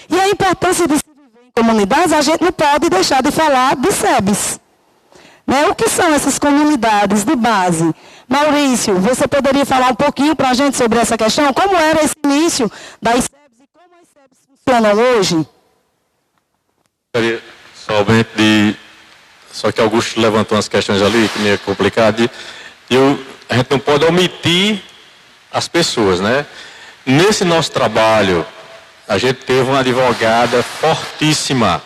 E a importância de se viver em comunidades, a gente não pode deixar de falar de SEBs. Né? O que são essas comunidades de base? Maurício, você poderia falar um pouquinho para a gente sobre essa questão? Como era esse início das SEBs? Hoje? Só que Augusto levantou umas questões ali que meio complicado. A gente não pode omitir as pessoas, né? Nesse nosso trabalho, a gente teve uma advogada fortíssima,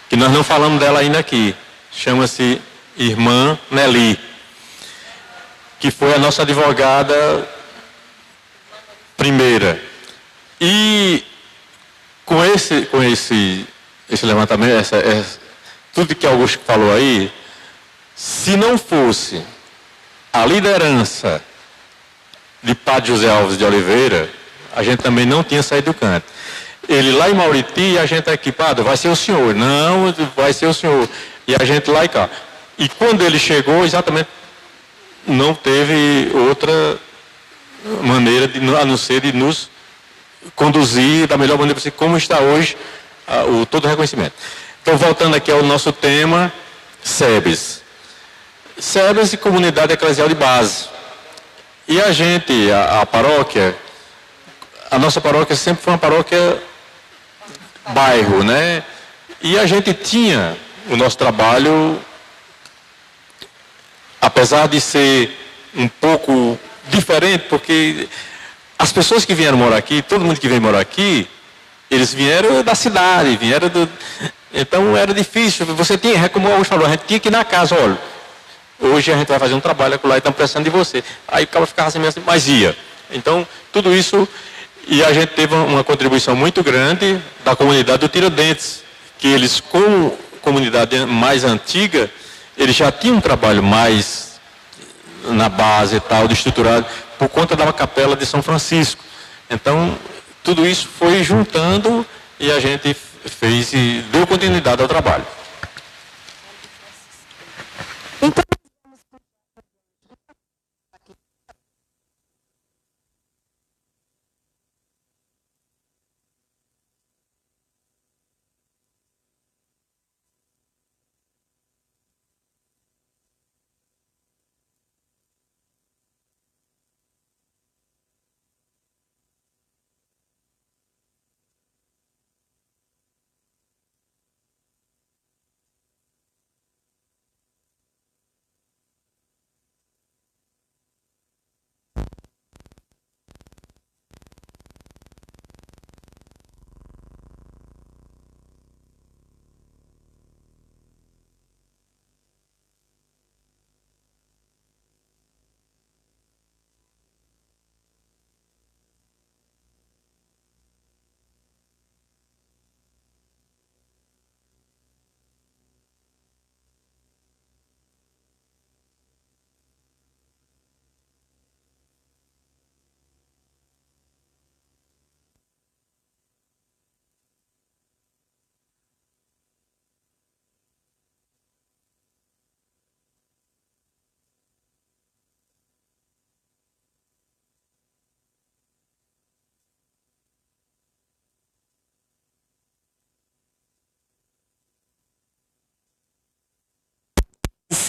que nós não falamos dela ainda aqui. Chama-se Irmã Nelly, que foi a nossa advogada primeira. E com esse levantamento, tudo que Augusto falou aí, se não fosse a liderança de Padre José Alves de Oliveira, a gente também não tinha saído do canto. Ele lá em Mauriti, a gente aqui, Padre, vai ser o senhor. Não, vai ser o senhor. E a gente lá e cá. E quando ele chegou, exatamente, não teve outra maneira a não ser de nos conduzir da melhor maneira possível, como está hoje todo o reconhecimento. Então, voltando aqui ao nosso tema, SEBs. SEBs e Comunidade Eclesial de Base. E a gente, a paróquia, a nossa paróquia sempre foi uma paróquia bairro, né? E a gente tinha o nosso trabalho, apesar de ser um pouco diferente, porque as pessoas que vieram morar aqui, todo mundo que veio morar aqui, eles vieram da cidade, então era difícil. Você tinha, como o Augusto falou, a gente tinha que ir na casa, olha, hoje a gente vai fazer um trabalho lá e estamos precisando de você. Aí o cara ficava assim mesmo, mas ia. Então, tudo isso, e a gente teve uma contribuição muito grande da comunidade do Tiradentes, que eles, como comunidade mais antiga, eles já tinham um trabalho mais na base e tal, de estruturado, por conta da capela de São Francisco. Então, tudo isso foi juntando e a gente fez e deu continuidade ao trabalho. Então,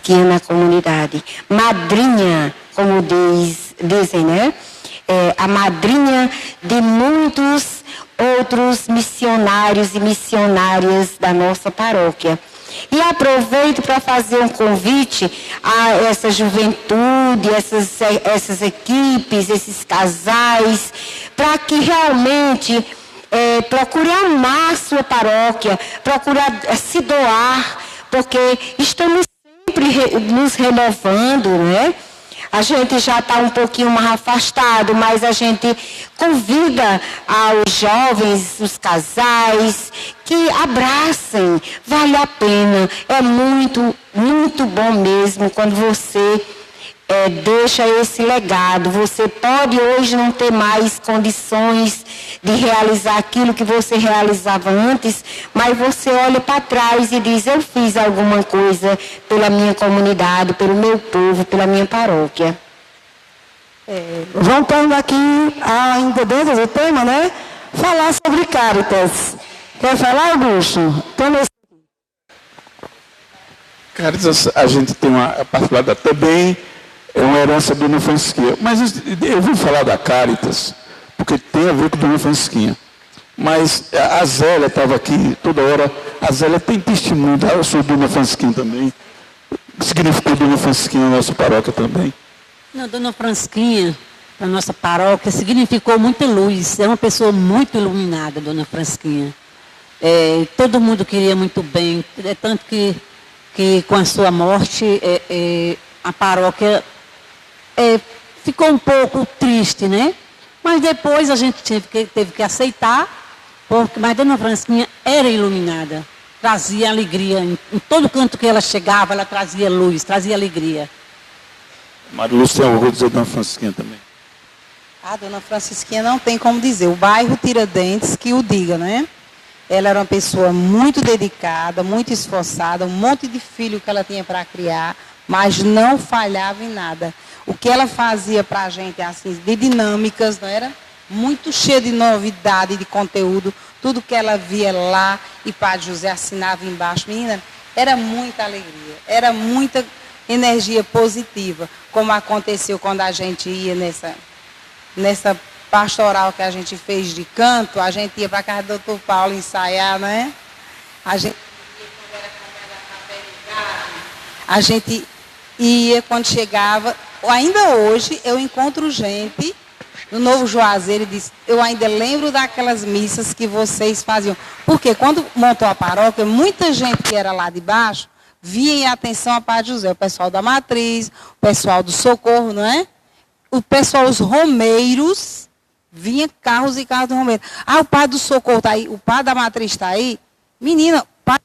aqui na comunidade. Madrinha, como dizem, né? A madrinha de muitos outros missionários e missionárias da nossa paróquia. E aproveito para fazer um convite a essa juventude, essas equipes, esses casais, para que realmente procure amar a sua paróquia, procure se doar, porque estamos sempre nos renovando, né? A gente já está um pouquinho mais afastado, mas a gente convida aos jovens, os casais, que abracem, vale a pena. É muito, muito bom mesmo quando você deixa esse legado. Você pode hoje não ter mais condições de realizar aquilo que você realizava antes, mas você olha para trás e diz, eu fiz alguma coisa pela minha comunidade, pelo meu povo, pela minha paróquia. Voltando aqui ainda dentro do tema, né? Falar sobre Caritas. Quer falar, Augusto? Caritas, a gente tem uma particularidade também, é uma herança Dona Francisquinha. Mas eu vou falar da Caritas, porque tem a ver com Dona Francisquinha. Mas a Zélia estava aqui toda hora. A Zélia tem testemunho, eu sou Dona Francisquinha também. O que significou Dona Francisquinha na nossa paróquia também? Não, Dona Francisquinha, na nossa paróquia, significou muita luz. É uma pessoa muito iluminada, Dona Francisquinha. Todo mundo queria muito bem. Tanto que com a sua morte, a paróquia ficou um pouco triste, né? Mas depois a gente teve que aceitar, mas Dona Francisquinha era iluminada, trazia alegria. Em todo canto que ela chegava, ela trazia luz, trazia alegria. Maria Lúcia tem orgulho de dizer Dona Francisquinha também. A Dona Francisquinha não tem como dizer, o bairro Tiradentes que o diga, né? Ela era uma pessoa muito dedicada, muito esforçada, um monte de filho que ela tinha para criar, mas não falhava em nada. O que ela fazia para a gente, assim, de dinâmicas, não era? Muito cheia de novidade, de conteúdo. Tudo que ela via lá e Padre José assinava embaixo. Menina, era muita alegria, era muita energia positiva. Como aconteceu quando a gente ia nessa pastoral que a gente fez de canto, a gente ia para a casa do Dr. Paulo ensaiar, né? A gente ia quando era café, a gente ia quando chegava. Ainda hoje eu encontro gente no Novo Juazeiro e diz, eu ainda lembro daquelas missas que vocês faziam. Porque quando montou a paróquia, muita gente que era lá de baixo via em atenção a Padre José, o pessoal da Matriz, o pessoal do Socorro, não é? O pessoal, os romeiros, vinha carros e carros do romeiro. Ah, o Padre do Socorro está aí, o Padre da Matriz está aí. Menina, o Padre,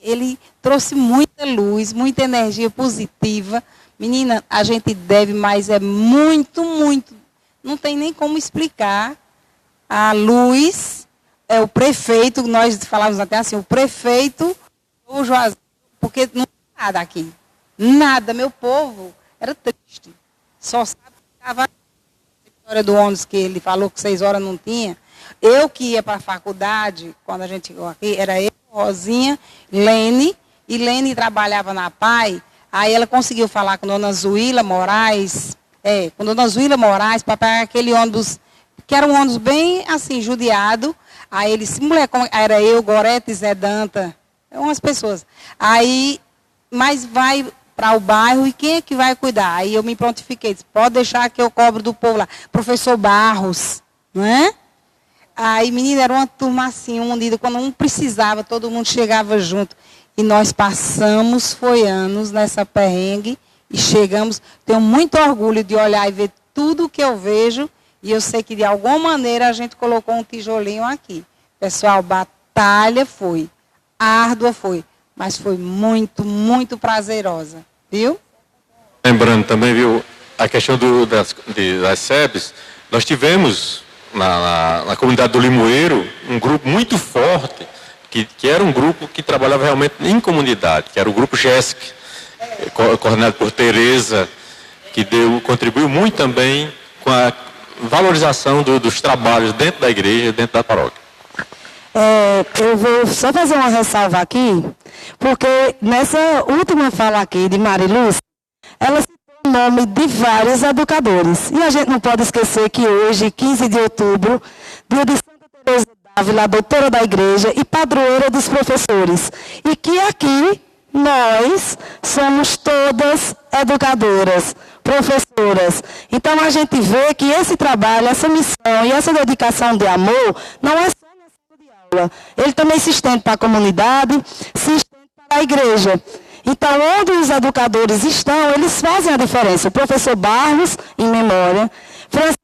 ele trouxe muita luz, muita energia positiva. Menina, a gente deve, mas é muito, muito. Não tem nem como explicar. A luz é o prefeito, nós falávamos até assim, o prefeito do Juazeiro, porque não tem nada aqui. Nada, meu povo era triste. Só sabe que estava a história do ônibus que ele falou que 6 horas não tinha. Eu que ia para a faculdade, quando a gente chegou aqui, era eu, Rosinha, Lene, e Lene trabalhava na PAI. Aí ela conseguiu falar com Dona Zuíla Moraes, com Dona Zuíla Moraes, para pegar aquele ônibus, que era um ônibus bem assim, judiado. Aí ele disse, mulher, era eu, Gorete, Zé Danta, umas pessoas. Aí, mas vai para o bairro e quem é que vai cuidar? Aí eu me prontifiquei, disse, pode deixar que eu cobro do povo lá. Professor Barros, não é? Aí, menina, era uma turma assim, unida, quando um precisava, todo mundo chegava junto. E nós passamos, foi anos nessa perrengue e chegamos. Tenho muito orgulho de olhar e ver tudo o que eu vejo. E eu sei que de alguma maneira a gente colocou um tijolinho aqui. Pessoal, batalha foi, árdua foi, mas foi muito, muito prazerosa. Viu? Lembrando também, viu, a questão das SEBs, nós tivemos na comunidade do Limoeiro um grupo muito forte, que era um grupo que trabalhava realmente em comunidade, que era o grupo GESC, coordenado por Tereza, que contribuiu muito também com a valorização dos trabalhos dentro da igreja, dentro da paróquia. Eu vou só fazer uma ressalva aqui, porque nessa última fala aqui de Marilúcia, ela citou o nome de vários educadores. E a gente não pode esquecer que hoje, 15 de outubro, dia de Santa Teresa d'Ávila, doutora da igreja e padroeira dos professores. E que aqui nós somos todas educadoras, professoras. Então a gente vê que esse trabalho, essa missão e essa dedicação de amor não é só na sala de aula. Ele também se estende para a comunidade, se estende para a igreja. Então, onde os educadores estão, eles fazem a diferença. O professor Barros, em memória, Francisco,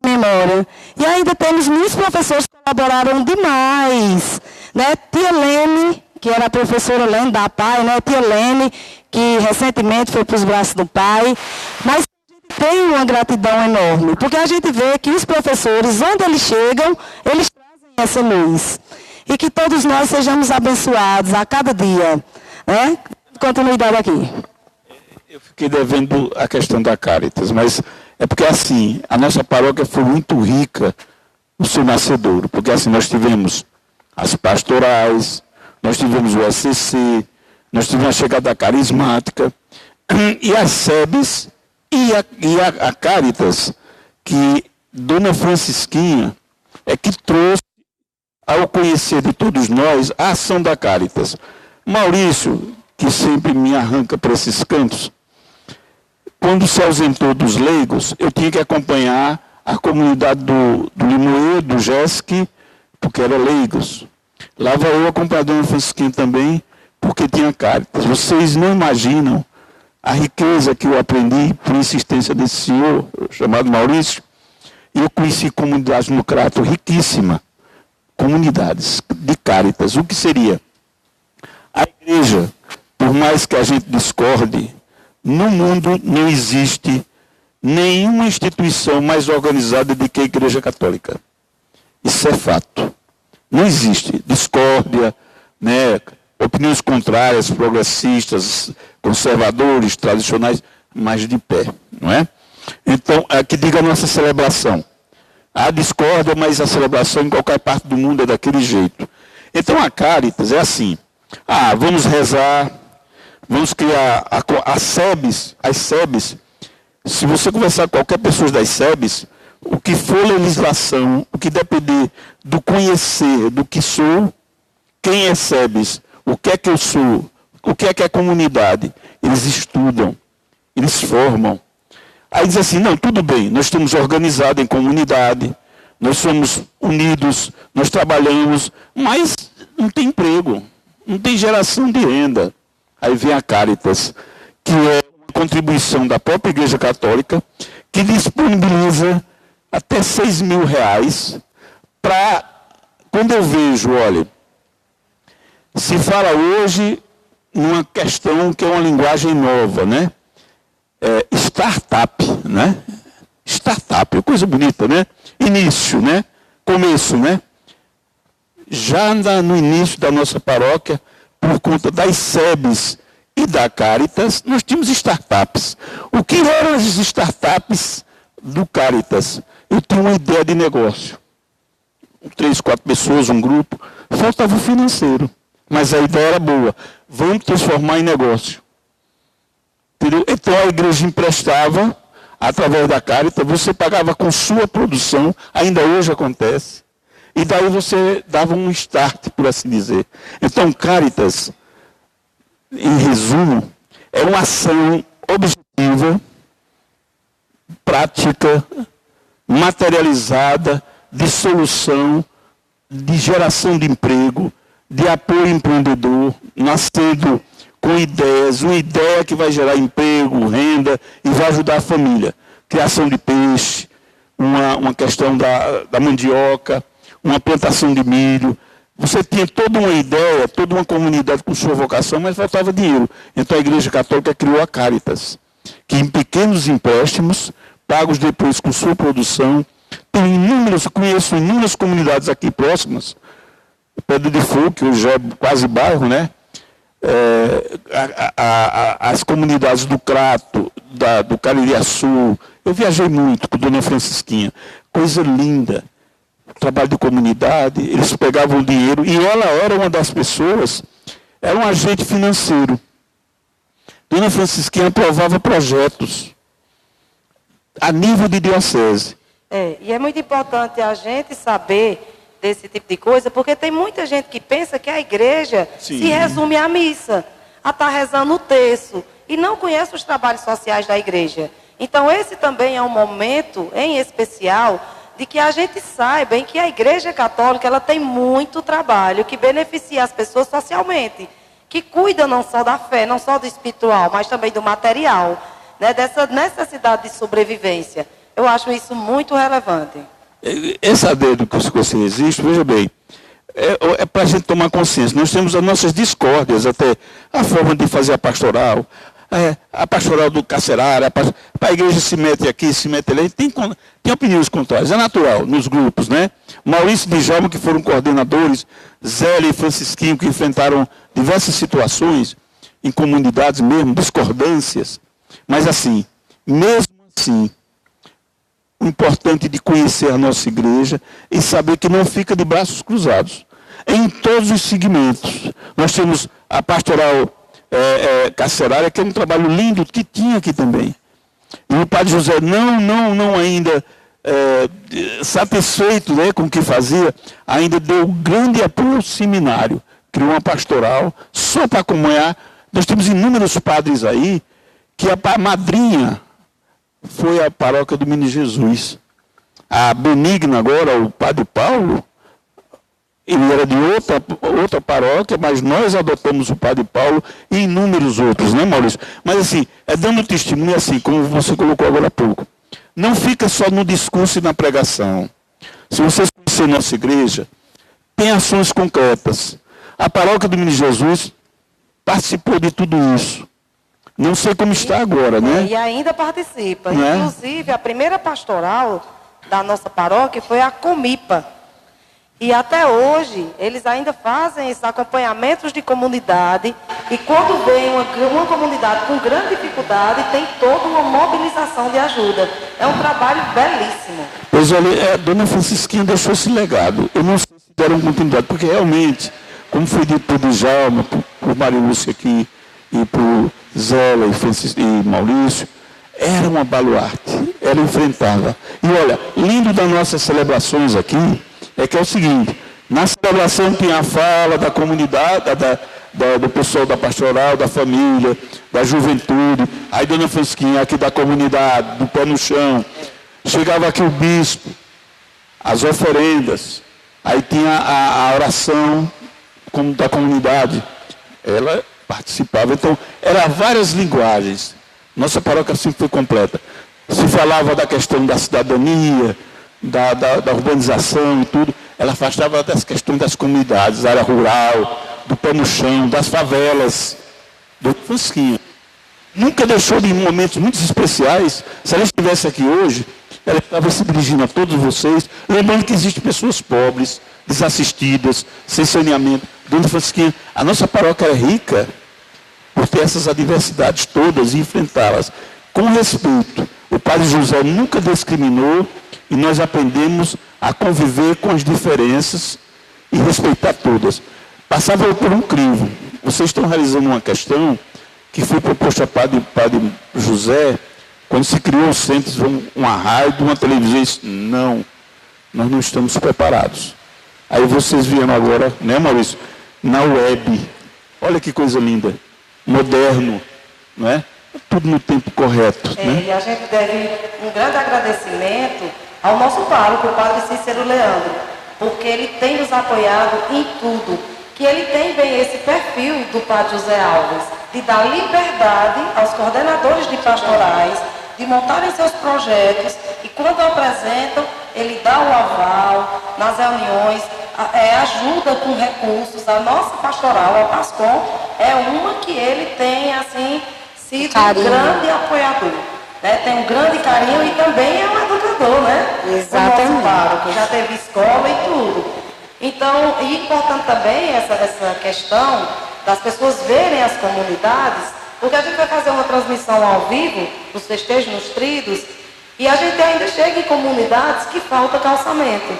em memória. E ainda temos muitos professores que colaboraram demais. Né? Tia Lene, que era a professora Lene da PAI, né? Tia Lene, que recentemente foi para os braços do pai. Mas a gente tem uma gratidão enorme, porque a gente vê que os professores, onde eles chegam, eles trazem essa luz. E que todos nós sejamos abençoados a cada dia. Né? Continuidade aqui. Eu fiquei devendo a questão da Caritas, mas é porque assim, a nossa paróquia foi muito rica no seu nascedouro, porque assim nós tivemos as pastorais, nós tivemos o SCC, nós tivemos a chegada carismática, e as SEBs e a Caritas, que Dona Francisquinha é que trouxe ao conhecer de todos nós a ação da Caritas. Maurício, que sempre me arranca para esses cantos, quando se ausentou dos leigos, eu tinha que acompanhar a comunidade do Limoeiro, do Jéssica, porque era leigos. Lá vai eu acompanhar a Dona Francisquinha também, porque tinha Caritas. Vocês não imaginam a riqueza que eu aprendi por insistência desse senhor, chamado Maurício. Eu conheci comunidades no Crato riquíssima, comunidades de Caritas. O que seria? A igreja, por mais que a gente discorde, no mundo não existe nenhuma instituição mais organizada do que a Igreja Católica. Isso é fato. Não existe discórdia, né, opiniões contrárias, progressistas, conservadores, tradicionais, mas de pé, não é? Então, é que diga a nossa celebração. Há discórdia, mas a celebração em qualquer parte do mundo é daquele jeito. Então, a Caritas é assim. Vamos rezar, vamos criar as SEBs. Se você conversar com qualquer pessoa das SEBs, o que for legislação, o que depender do conhecer, do que sou, quem é SEBs, o que é que eu sou, o que é comunidade, eles estudam, eles formam. Aí diz assim, não, tudo bem, nós estamos organizados em comunidade, nós somos unidos, nós trabalhamos, mas não tem emprego. Não tem geração de renda. Aí vem a Caritas, que é uma contribuição da própria Igreja Católica, que disponibiliza até R$6.000 para, quando eu vejo, olha, se fala hoje numa questão que é uma linguagem nova, né? Startup, né? Startup, é coisa bonita, né? Início, né? Começo, né? Já no início da nossa paróquia, por conta das SEBs e da Caritas, nós tínhamos startups. O que eram as startups do Caritas? Eu tinha uma ideia de negócio. 3, 4 pessoas, um grupo. Faltava o financeiro. Mas a ideia era boa. Vamos transformar em negócio. Entendeu? Então a igreja emprestava, através da Caritas, você pagava com sua produção, ainda hoje acontece. E daí você dava um start, por assim dizer. Então, Caritas, em resumo, é uma ação objetiva, prática, materializada, de solução, de geração de emprego, de apoio empreendedor, nascendo com ideias, uma ideia que vai gerar emprego, renda e vai ajudar a família. Criação de peixe, uma questão da mandioca, uma plantação de milho. Você tinha toda uma ideia, toda uma comunidade com sua vocação, mas faltava dinheiro. Então a Igreja Católica criou a Caritas, que em pequenos empréstimos, pagos depois com sua produção, conheço inúmeras comunidades aqui próximas, Pedro de Fogo, que hoje é quase bairro, né? As comunidades do Crato, do Caririaçu. Eu viajei muito com Dona Francisquinha. Coisa linda. trabalho de comunidade, eles pegavam dinheiro, e ela era uma das pessoas, era um agente financeiro. Dona Francisquinha aprovava projetos a nível de diocese. E é muito importante a gente saber desse tipo de coisa, porque tem muita gente que pensa que a igreja se resume à missa, a estar rezando o terço, e não conhece os trabalhos sociais da igreja. Então esse também é um momento, em especial, de que a gente saiba em que a igreja católica ela tem muito trabalho que beneficia as pessoas socialmente, que cuida não só da fé, não só do espiritual, mas também do material, né, dessa necessidade de sobrevivência. Eu acho isso muito relevante. Esse adendo que você existe, veja bem, é para a gente tomar consciência. Nós temos as nossas discórdias, até a forma de fazer a pastoral do carcerário, a igreja se mete aqui, se mete ali, tem opiniões contrárias, é natural, nos grupos, né? Maurício e Djalma, que foram coordenadores, Zélia e Francisquinho, que enfrentaram diversas situações, em comunidades mesmo, discordâncias, mas assim, mesmo assim, o importante de conhecer a nossa igreja e saber que não fica de braços cruzados. Em todos os segmentos. Nós temos a pastoral carcerária, que é um trabalho lindo, que tinha aqui também. E o padre José não ainda satisfeito, né, com o que fazia, ainda deu grande apoio ao seminário. Criou uma pastoral só para acompanhar. Nós temos inúmeros padres aí, que a madrinha foi a paróquia do Menino Jesus. A Benigna agora, o padre Paulo, ele era de outra paróquia, mas nós adotamos o padre Paulo e inúmeros outros, né, Maurício? Mas assim, dando testemunho assim, como você colocou agora há pouco. Não fica só no discurso e na pregação. Se vocês conhecerem nossa igreja, tem ações concretas. A paróquia do Menino Jesus participou de tudo isso. Não sei como está agora, né? E ainda participa. Né? Inclusive, a primeira pastoral da nossa paróquia foi a Comipa. E até hoje, eles ainda fazem esses acompanhamentos de comunidade. E quando vem uma comunidade com grande dificuldade, tem toda uma mobilização de ajuda. É um trabalho belíssimo. Pois olha, a dona Francisquinha deixou esse legado. Eu não sei se deram continuidade, porque realmente, como foi dito por Djalma, por Maria Lúcia aqui, e por Zélia e Maurício, era uma baluarte, ela enfrentava. E olha, lindo das nossas celebrações aqui, é que é o seguinte, na celebração tem a fala da comunidade, do pessoal da pastoral, da família, da juventude, aí dona Francisquinha aqui da comunidade, do pé no chão, chegava aqui o bispo, as oferendas, aí tinha a oração da comunidade, ela participava, então, eram várias linguagens. Nossa paróquia sempre foi completa. Se falava da questão da cidadania, da urbanização e tudo, ela afastava das questões das comunidades, da área rural, do pé no chão, das favelas, do Francisquinha. Nunca deixou de momentos muito especiais. Se ela estivesse aqui hoje, ela estava se dirigindo a todos vocês, lembrando que existem pessoas pobres, desassistidas, sem saneamento. Dona Francisquinha, a nossa paróquia é rica por ter essas adversidades todas e enfrentá-las com respeito. O padre José nunca discriminou e nós aprendemos a conviver com as diferenças e respeitar todas. Passava por um crivo. Vocês estão realizando uma questão que foi proposta ao padre José, quando se criou o centro, uma rádio, uma televisão, disse, não, nós não estamos preparados. Aí vocês vieram agora, né, Maurício, na web. Olha que coisa linda. Moderno, não é? Tudo no tempo correto. Né? E a gente deve um grande agradecimento ao nosso pároco, o padre Cícero Leandro, porque ele tem nos apoiado em tudo, que ele tem bem esse perfil do padre José Alves, de dar liberdade aos coordenadores de pastorais, de montarem seus projetos, e quando apresentam, ele dá o aval nas reuniões, ajuda com recursos. A nossa pastoral, a PASCOM, é uma que ele tem, assim, sido um grande apoiador. Né? Tem um grande carinho e também é um educador, né? Exatamente. O nosso pároco, já teve escola e tudo. Então, e importante também essa questão das pessoas verem as comunidades, porque a gente vai fazer uma transmissão ao vivo dos festejos nos tridos, e a gente ainda chega em comunidades que falta calçamento.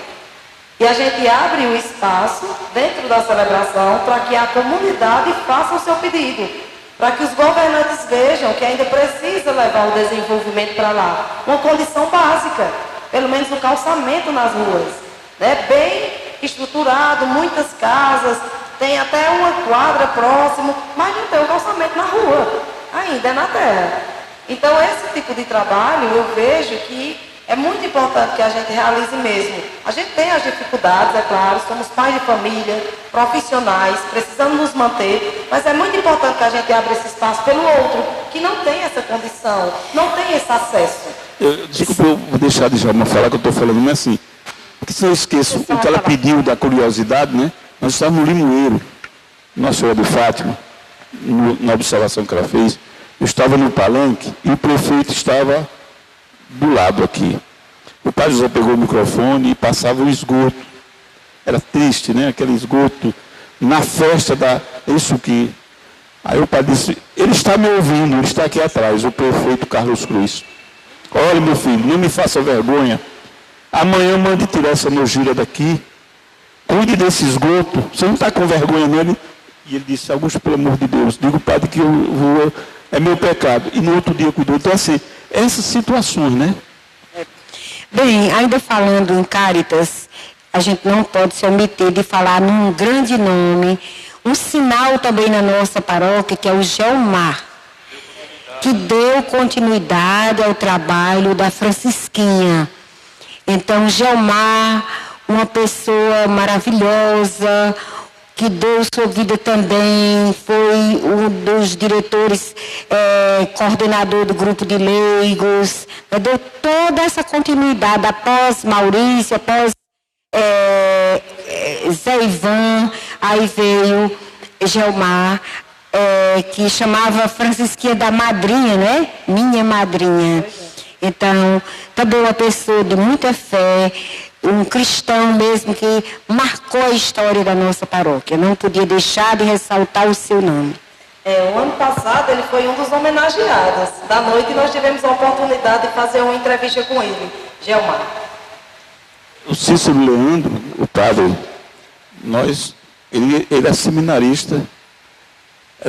E a gente abre o espaço dentro da celebração para que a comunidade faça o seu pedido, para que os governantes vejam que ainda precisa levar o desenvolvimento para lá. Uma condição básica, pelo menos o calçamento nas ruas, né? Bem estruturado, muitas casas, tem até uma quadra próximo, mas não tem o calçamento na rua, ainda é na terra. Então esse tipo de trabalho eu vejo que é muito importante que a gente realize mesmo. A gente tem as dificuldades, é claro, somos pais de família, profissionais, precisamos nos manter, mas é muito importante que a gente abra esse espaço pelo outro, que não tem essa condição, não tem esse acesso. Desculpa, eu vou deixar de Djalma falar, que eu estou falando, mas assim, porque se eu esqueço o que ela pediu da curiosidade, né? Nós estávamos no Limoeiro, Nossa Senhora de Fátima, na observação que ela fez. Eu estava no palanque e o prefeito estava do lado aqui. O padre José pegou o microfone e passava o esgoto. Era triste, né? Aquele esgoto na festa da... Isso que... Aí o padre disse, ele está me ouvindo, ele está aqui atrás, o prefeito Carlos Cruz. Olha, meu filho, não me faça vergonha. Amanhã mande tirar essa nojeira daqui. Cuide desse esgoto. Você não está com vergonha nele? E ele disse, Augusto, pelo amor de Deus, digo, padre, que eu vou... É meu pecado. E no outro dia cuidou. Então, assim, essas situações, né? Bem, ainda falando em Cáritas, a gente não pode se omiter de falar num grande nome, um sinal também na nossa paróquia, que é o Gelmar, que deu continuidade ao trabalho da Francisquinha. Então, Gelmar, uma pessoa maravilhosa, que deu sua vida também, foi um dos diretores, coordenador do grupo de leigos, deu toda essa continuidade após Maurício, após Zé Ivan, aí veio Gelmar, que chamava Francisquinha da Madrinha, né? Minha madrinha. Então, também uma pessoa de muita fé, um cristão mesmo que marcou a história da nossa paróquia. Não podia deixar de ressaltar o seu nome. O ano passado ele foi um dos homenageados. Da noite nós tivemos a oportunidade de fazer uma entrevista com ele, Gelmar. O Cícero Leandro, o padre, ele é seminarista.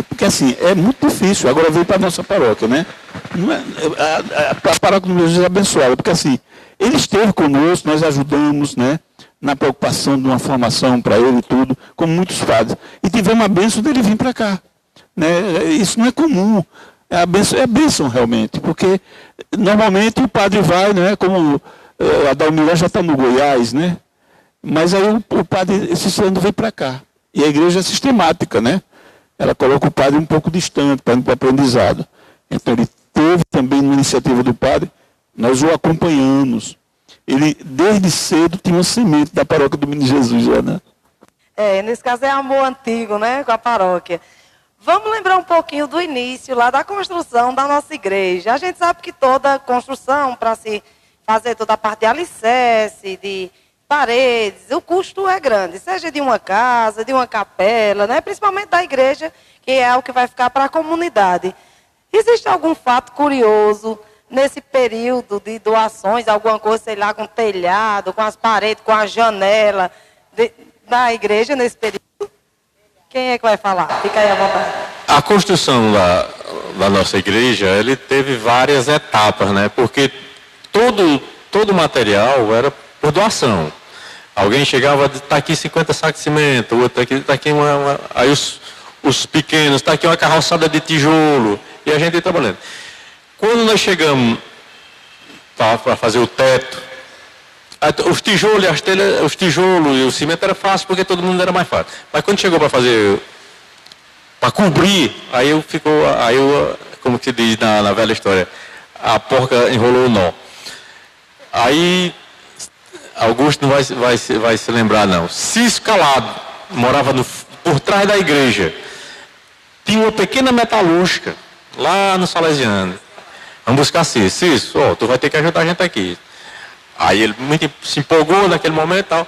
Porque assim, é muito difícil. Agora veio para a nossa paróquia, né? Não a paróquia do meu Jesus é abençoada, porque assim, ele esteve conosco, nós ajudamos, né? Na preocupação de uma formação para ele e tudo, como muitos padres. E tivemos a bênção dele vir para cá. Né? Isso não é comum. É bênção realmente, porque normalmente o padre vai, né? Como a Dalmira já está no Goiás, né? Mas aí o padre, esse ano veio para cá. E a igreja é sistemática, né? Ela coloca o padre um pouco distante para o aprendizado. Então ele teve também uma iniciativa do padre, nós o acompanhamos. Ele, desde cedo, tinha uma semente da paróquia do Menino Jesus, né? Nesse caso é amor antigo, né, com a paróquia. Vamos lembrar um pouquinho do início, lá da construção da nossa igreja. A gente sabe que toda construção, para se fazer toda a parte de alicerce, de paredes, o custo é grande, seja de uma casa, de uma capela, né? Principalmente da igreja, que é o que vai ficar para a comunidade. Existe algum fato curioso nesse período de doações, alguma coisa, sei lá, com telhado, com as paredes, com a janela da igreja nesse período? Quem é que vai falar? Fica aí à vontade. A construção da nossa igreja, ele teve várias etapas, né? Porque todo o material era por doação. Alguém chegava, está aqui 50 sacos de cimento, outro está aqui aí os pequenos, está aqui uma carroçada de tijolo, e a gente ia trabalhando. Quando nós chegamos para fazer o teto, os tijolos e as telhas, os tijolos e o cimento era fácil porque todo mundo era mais fácil. Mas quando chegou para cobrir, aí como que se diz na velha história, a porca enrolou o nó. Aí Augusto não vai se lembrar, não. Cisco Calado morava por trás da igreja. Tinha uma pequena metalúrgica lá no Salesiano. Vamos buscar Cisco, tu vai ter que ajudar a gente aqui. Aí ele muito se empolgou naquele momento e tal,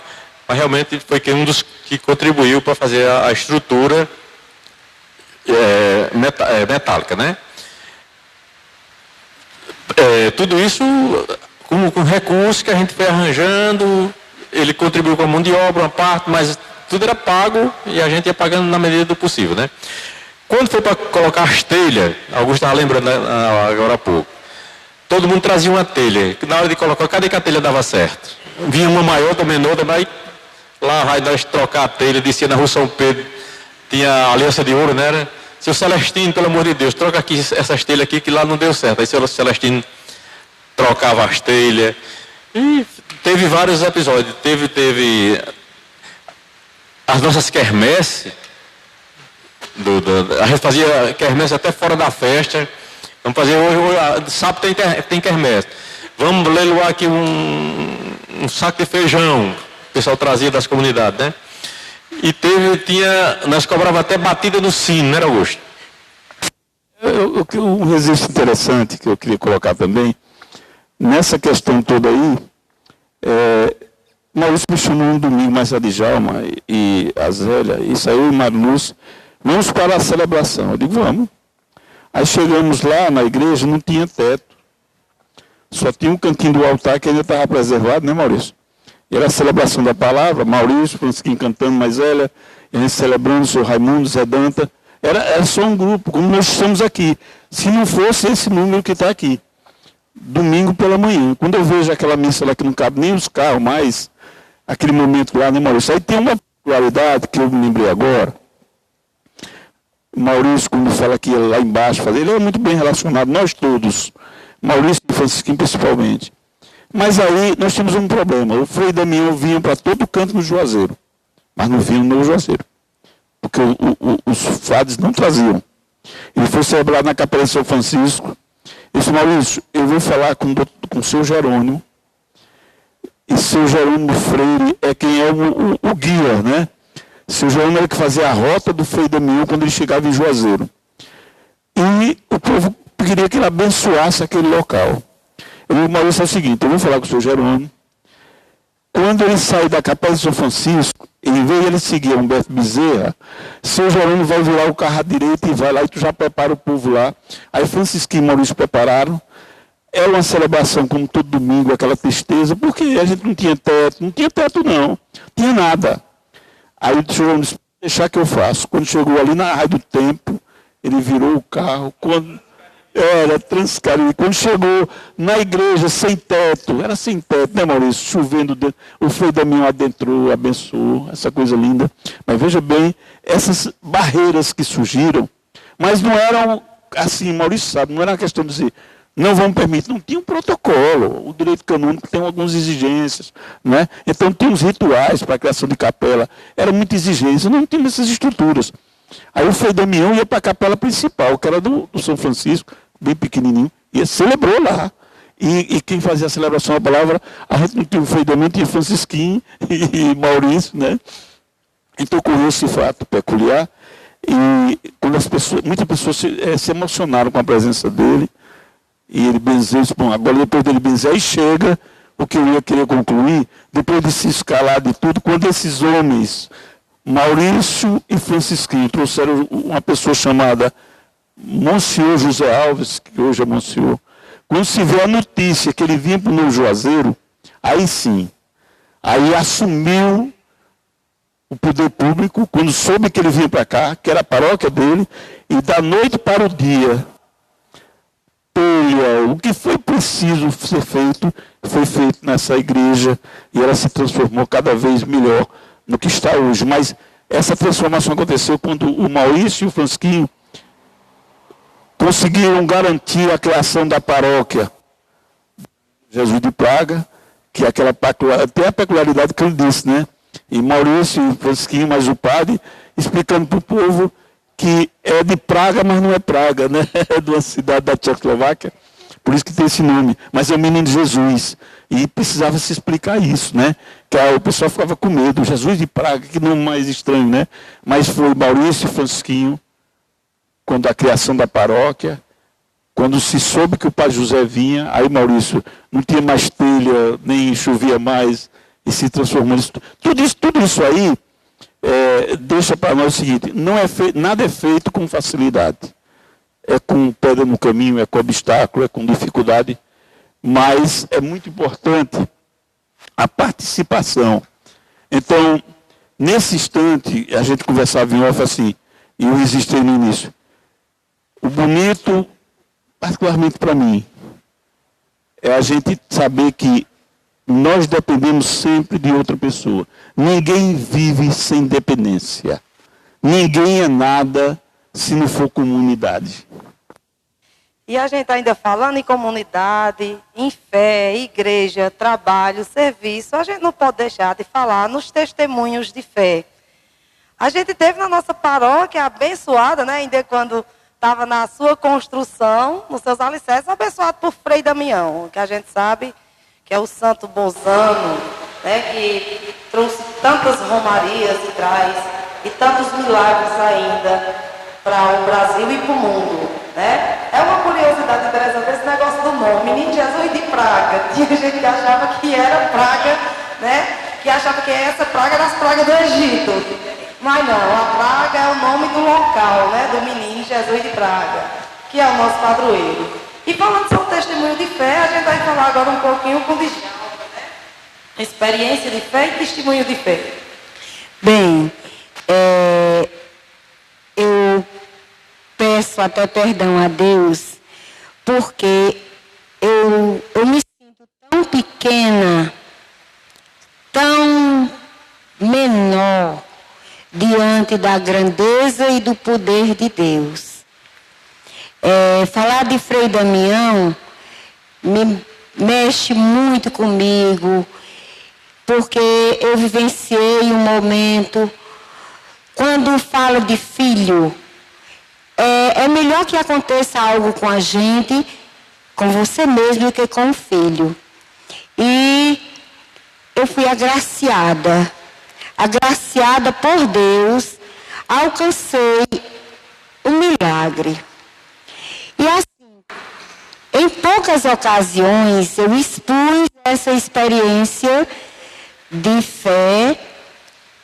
mas realmente foi um dos que contribuiu para fazer a estrutura metálica, né? Tudo isso com recursos que a gente foi arranjando ele contribuiu com a mão de obra, uma parte, mas tudo era pago e a gente ia pagando na medida do possível, né? Quando foi para colocar as telhas, Augusto estava lembrando agora há pouco, todo mundo trazia uma telha, que na hora de colocar, cadê que a telha dava certo? Vinha uma maior, outra menor, mas lá vai nós trocar a telha, descia na rua São Pedro, tinha a Aliança de Ouro, né? Seu Celestino, pelo amor de Deus, troca aqui essas telhas aqui que lá não deu certo. Aí seu Celestino trocava as telhas. E teve vários episódios. Teve as nossas quermesses. A gente fazia quermesse até fora da festa. Vamos fazer hoje sábado tem quermesse. Vamos leiloar aqui um saco de feijão. O pessoal trazia das comunidades, né? E nós cobrava até batida no sino, não era, Augusto? Um registro interessante que eu queria colocar também, nessa questão toda aí, Maurício me chamou um domingo mais a Djalma e a Zélia, e saiu e Marluz, vamos para a celebração. Eu digo, vamos. Aí chegamos lá na igreja, não tinha teto. Só tinha um cantinho do altar que ainda estava preservado, né, Maurício? Era a celebração da palavra, Maurício, Francisquinho cantando, mais Zélia, a gente celebrando o Sr. Raimundo, Zé Danta. Era só um grupo, como nós estamos aqui. Se não fosse esse número que está aqui. Domingo pela manhã. Quando eu vejo aquela missa lá que não cabe nem os carros mais, aquele momento lá, né, Maurício? Aí tem uma particularidade que eu me lembrei agora. Maurício, quando fala aqui lá embaixo, ele é muito bem relacionado, nós todos. Maurício e Francisquinho principalmente. Mas aí nós tínhamos um problema. O Frei Damião vinha para todo canto no Juazeiro, mas não vinha no Juazeiro, porque os frades não traziam. Ele foi celebrar na Capela de São Francisco. Ele disse, Maurício, eu vou falar com o seu Jerônimo. E seu Jerônimo Freire é quem é o guia, né? Seu Jerônimo era que fazia a rota do Frei Damião quando ele chegava em Juazeiro. E o povo queria que ele abençoasse aquele local. Eu digo, Maurício, é o seguinte, eu vou falar com o seu Jerônimo. Quando ele sair da Capela de São Francisco, em vez de ele seguir Humberto Bezerra, seu Jerônimo vai virar o carro à direita e vai lá, e tu já prepara o povo lá. Aí Francisquinho e Maurício prepararam. Era uma celebração como todo domingo, aquela tristeza, porque a gente não tinha teto não, tinha nada. Aí o senhor disse, deixar que eu faço. Quando chegou ali na Raia do Tempo, ele virou o carro, era Transcaribe. Quando chegou na igreja sem teto, era sem teto, né, Maurício? Chovendo dentro. O Frei Damião adentrou, abençoou, essa coisa linda. Mas veja bem, essas barreiras que surgiram, mas não eram, assim, Maurício sabe, não era uma questão de dizer, não vamos permitir, não tinha um protocolo. O direito canônico tem algumas exigências, né? Então tinha uns rituais para a criação de capela, era muita exigência, não tinha essas estruturas. Aí o Frei Damião ia para a capela principal, que era do São Francisco, bem pequenininho, e celebrou lá. E quem fazia a celebração da palavra, a gente não tinha o Frei Damião, tinha Francisquinho e Maurício, né? Então ocorreu esse fato peculiar, e quando muitas pessoas se emocionaram com a presença dele, e ele benzeu, bom, agora depois dele benzer, aí chega o que eu ia querer concluir, depois de se escalar de tudo, quando esses homens, Maurício e Francisquinho, trouxeram uma pessoa chamada Monsenhor José Alves, que hoje é Monsenhor, quando se vê a notícia que ele vinha para o Novo Juazeiro, aí sim, aí assumiu o poder público, quando soube que ele vinha para cá, que era a paróquia dele, e da noite para o dia, o que foi preciso ser feito, foi feito nessa igreja, e ela se transformou cada vez melhor no que está hoje. Mas essa transformação aconteceu quando o Maurício e o Francisquinho conseguiram garantir a criação da paróquia Jesus de Praga, que é aquela até a peculiaridade que ele disse, né? E Maurício e Francisquinho, mais o padre, explicando para o povo que é de Praga, mas não é Praga, né? É de uma cidade da Tchecoslováquia, por isso que tem esse nome. Mas é o menino de Jesus. E precisava se explicar isso, né? Que o pessoal ficava com medo. Jesus de Praga, que nome mais estranho, né? Mas foi Maurício e Francisquinho, quando a criação da paróquia, quando se soube que o Padre José vinha, aí Maurício não tinha mais telha, nem chovia mais, e se transformou nisso. Tudo isso aí deixa para nós o seguinte, nada é feito com facilidade. É com pedra no caminho, é com obstáculo, é com dificuldade, mas é muito importante a participação. Então, nesse instante, a gente conversava em off assim, e eu registrei no início. O bonito, particularmente para mim, é a gente saber que nós dependemos sempre de outra pessoa. Ninguém vive sem dependência. Ninguém é nada se não for comunidade. E a gente ainda falando em comunidade, em fé, igreja, trabalho, serviço, a gente não pode deixar de falar nos testemunhos de fé. A gente teve na nossa paróquia abençoada, né, ainda quando estava na sua construção, nos seus alicerces, abençoado por Frei Damião, que a gente sabe que é o santo bozano, né, que trouxe tantas romarias e traz, e tantos milagres ainda para o Brasil e para o mundo. Né? É uma curiosidade interessante esse negócio do nome, Menino Jesus de Praga. Tinha gente que achava que era praga, né? Que achava que essa praga era as pragas do Egito. Mas não, a praga é o nome do local, né? Do Menino Jesus de Praga, que é o nosso padroeiro. E falando sobre testemunho de fé, a gente vai falar agora um pouquinho com o Djalma, né? Experiência de fé e testemunho de fé. Bem, eu peço até perdão a Deus, porque eu me sinto tão pequena, tão menor, diante da grandeza e do poder de Deus. Falar de Frei Damião me mexe muito comigo, porque eu vivenciei um momento, quando falo de filho, é melhor que aconteça algo com a gente, com você mesmo, do que com o filho. E eu fui agraciada por Deus, alcancei um milagre. E assim, em poucas ocasiões, eu expus essa experiência de fé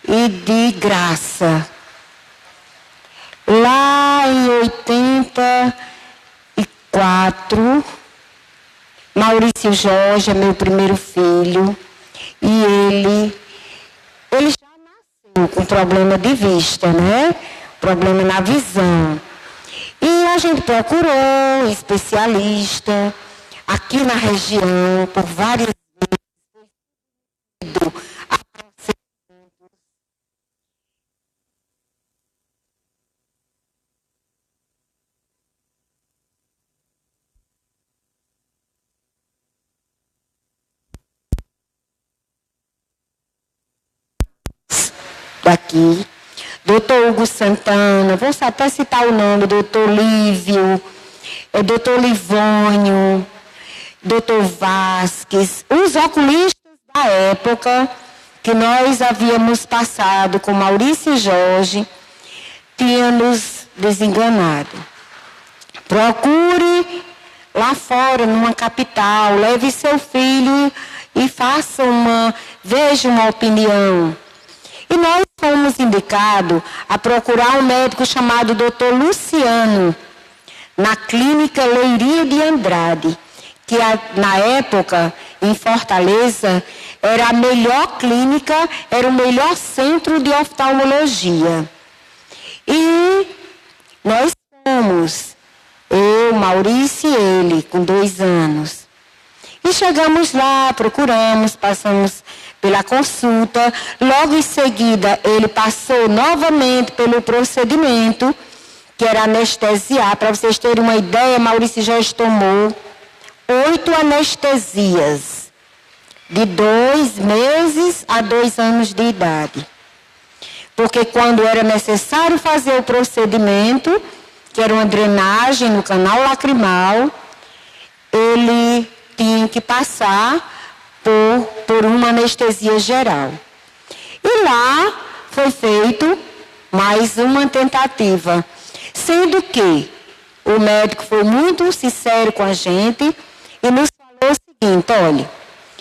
e de graça. Lá em 84, Maurício Jorge é meu primeiro filho, e ele já nasceu com problema de vista, né? Problema na visão. E a gente procurou especialista aqui na região por várias vezes. Aqui, doutor Hugo Santana, vou até citar o nome, doutor Lívio, doutor Livônio, doutor Vasques, os oculistas da época que nós havíamos passado com Maurício e Jorge, tinham nos desenganado. Procure lá fora, numa capital, leve seu filho e veja uma opinião. E nós fomos indicados a procurar um médico chamado Dr. Luciano, na clínica Leiria de Andrade, que na época, em Fortaleza, era a melhor clínica, era o melhor centro de oftalmologia. E nós fomos, eu, Maurício e ele, com 2 anos. E chegamos lá, procuramos, passamos pela consulta. Logo em seguida, ele passou novamente pelo procedimento, que era anestesiar. Para vocês terem uma ideia, Maurício Jorge tomou 8 anestesias, de 2 meses a 2 anos de idade. Porque quando era necessário fazer o procedimento, que era uma drenagem no canal lacrimal, ele tinha que passar por uma anestesia geral. E lá foi feito mais uma tentativa, sendo que o médico foi muito sincero com a gente e nos falou o seguinte: olha,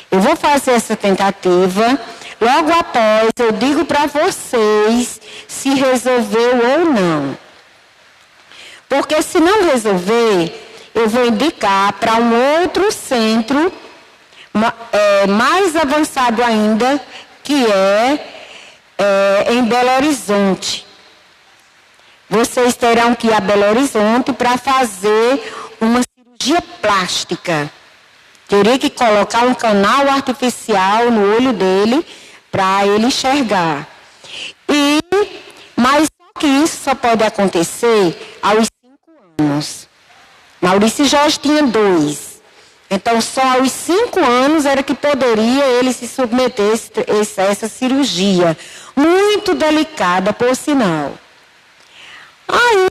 eu vou fazer essa tentativa, logo após eu digo para vocês se resolveu ou não. Porque se não resolver, eu vou indicar para um outro centro mais avançado ainda, que em Belo Horizonte. Vocês terão que ir a Belo Horizonte para fazer uma cirurgia plástica. Teria que colocar um canal artificial no olho dele para ele enxergar. Mas só que isso só pode acontecer aos 5 anos. Maurício Jorge tinha 2. Então, só aos 5 anos era que poderia ele se submeter a essa cirurgia. Muito delicada, por sinal. Aí,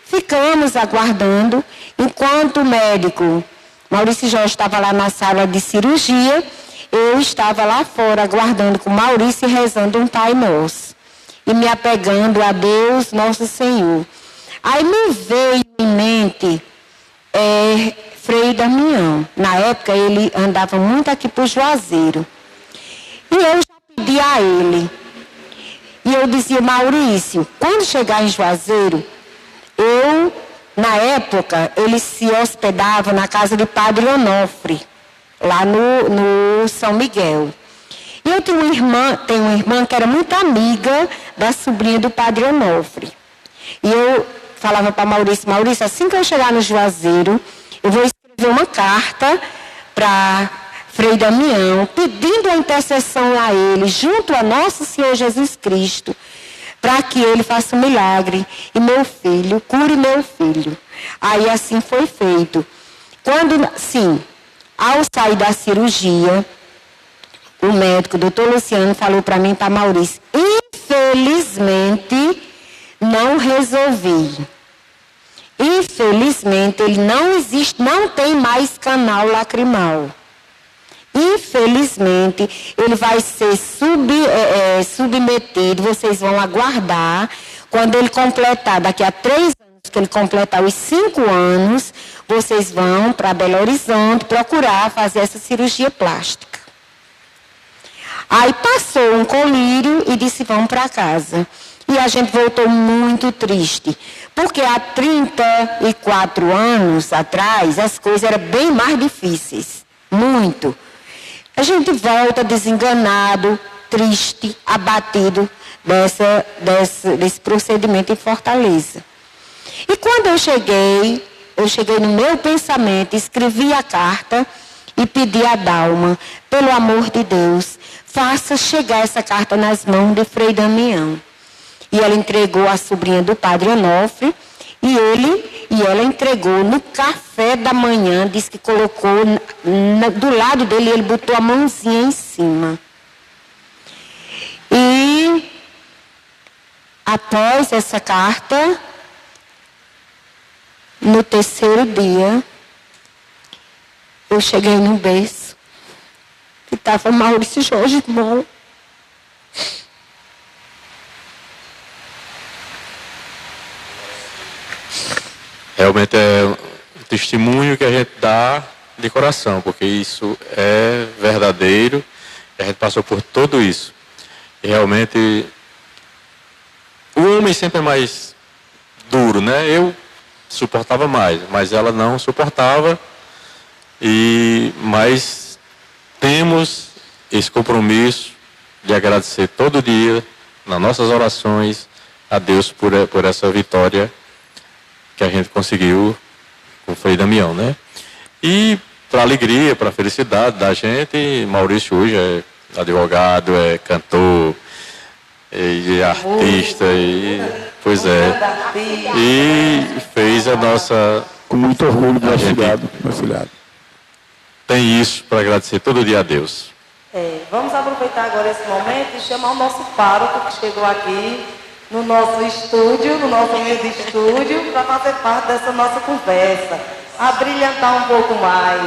ficamos aguardando, enquanto o médico Maurício Jorge estava lá na sala de cirurgia, eu estava lá fora aguardando com Maurício e rezando um Pai Nosso. E me apegando a Deus, nosso Senhor. Aí me veio em mente Frei Damião. Na época ele andava muito aqui para o Juazeiro. E eu já pedi a ele. E eu dizia, Maurício, quando chegar em Juazeiro, na época, ele se hospedava na casa de Padre Onofre, lá no São Miguel. E eu tenho uma irmã que era muito amiga da sobrinha do Padre Onofre. E eu falava para Maurício, assim que eu chegar no Juazeiro, eu vou escrever uma carta para Frei Damião, pedindo a intercessão a ele, junto a nosso Senhor Jesus Cristo, para que ele faça um milagre e meu filho, cure meu filho. Aí assim foi feito. Ao sair da cirurgia, o médico, o doutor Luciano, falou para mim, para Maurício, infelizmente, não resolvi. Infelizmente, ele não tem mais canal lacrimal. Infelizmente, ele vai ser submetido, vocês vão aguardar, quando ele completar, daqui a 3 anos, que ele completar os 5 anos, vocês vão para Belo Horizonte procurar fazer essa cirurgia plástica. Aí passou um colírio e disse, vamos para casa. E a gente voltou muito triste, porque há 34 anos atrás, as coisas eram bem mais difíceis, muito. A gente volta desenganado, triste, abatido desse procedimento em Fortaleza. E quando eu cheguei no meu pensamento, escrevi a carta e pedi a Dalma, pelo amor de Deus, faça chegar essa carta nas mãos de Frei Damião. E ela entregou à sobrinha do Padre Onofre, e ela entregou no café da manhã, disse que colocou do lado dele, ele botou a mãozinha em cima. E após essa carta, no 3º dia, eu cheguei no berço, que estava Maurício Jorge bom. Realmente é um testemunho que a gente dá de coração, porque isso é verdadeiro, a gente passou por tudo isso. E realmente, o homem sempre é mais duro, né? Eu suportava mais, mas ela não suportava. Mas temos esse compromisso de agradecer todo dia, nas nossas orações, a Deus por essa vitória que a gente conseguiu com o Frei Damião, né? E para a alegria, para a felicidade da gente, Maurício hoje é advogado, é cantor, é artista, pois é. E fez a nossa... Com muito orgulho, meu filhado. Tem isso para agradecer todo dia a Deus. Vamos aproveitar agora esse momento e chamar o nosso pároco que chegou aqui no nosso estúdio, no nosso humilde estúdio, para fazer parte dessa nossa conversa, a brilhantar um pouco mais.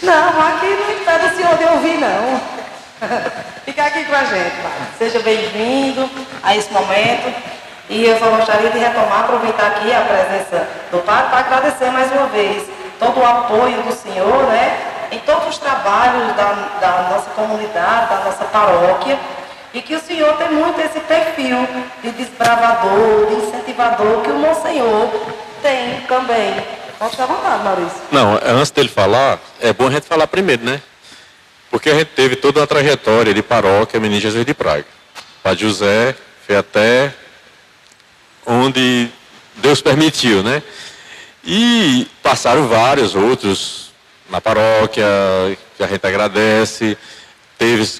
Não, aqui não impede o senhor de ouvir, não. Fica aqui com a gente, pai. Seja bem-vindo a esse momento. E eu só gostaria de retomar, aproveitar aqui a presença do padre para agradecer mais uma vez todo o apoio do senhor, né? Em todos os trabalhos da nossa comunidade, da nossa paróquia, E que o senhor tem muito esse perfil de desbravador, de incentivador, que o Monsenhor tem também. Pode ficar à vontade, Maurício. Não, antes dele falar, é bom a gente falar primeiro, né? Porque a gente teve toda a trajetória de paróquia Menino Jesus de Praga. Padre José foi até onde Deus permitiu, né? E passaram vários outros na paróquia, que a gente agradece.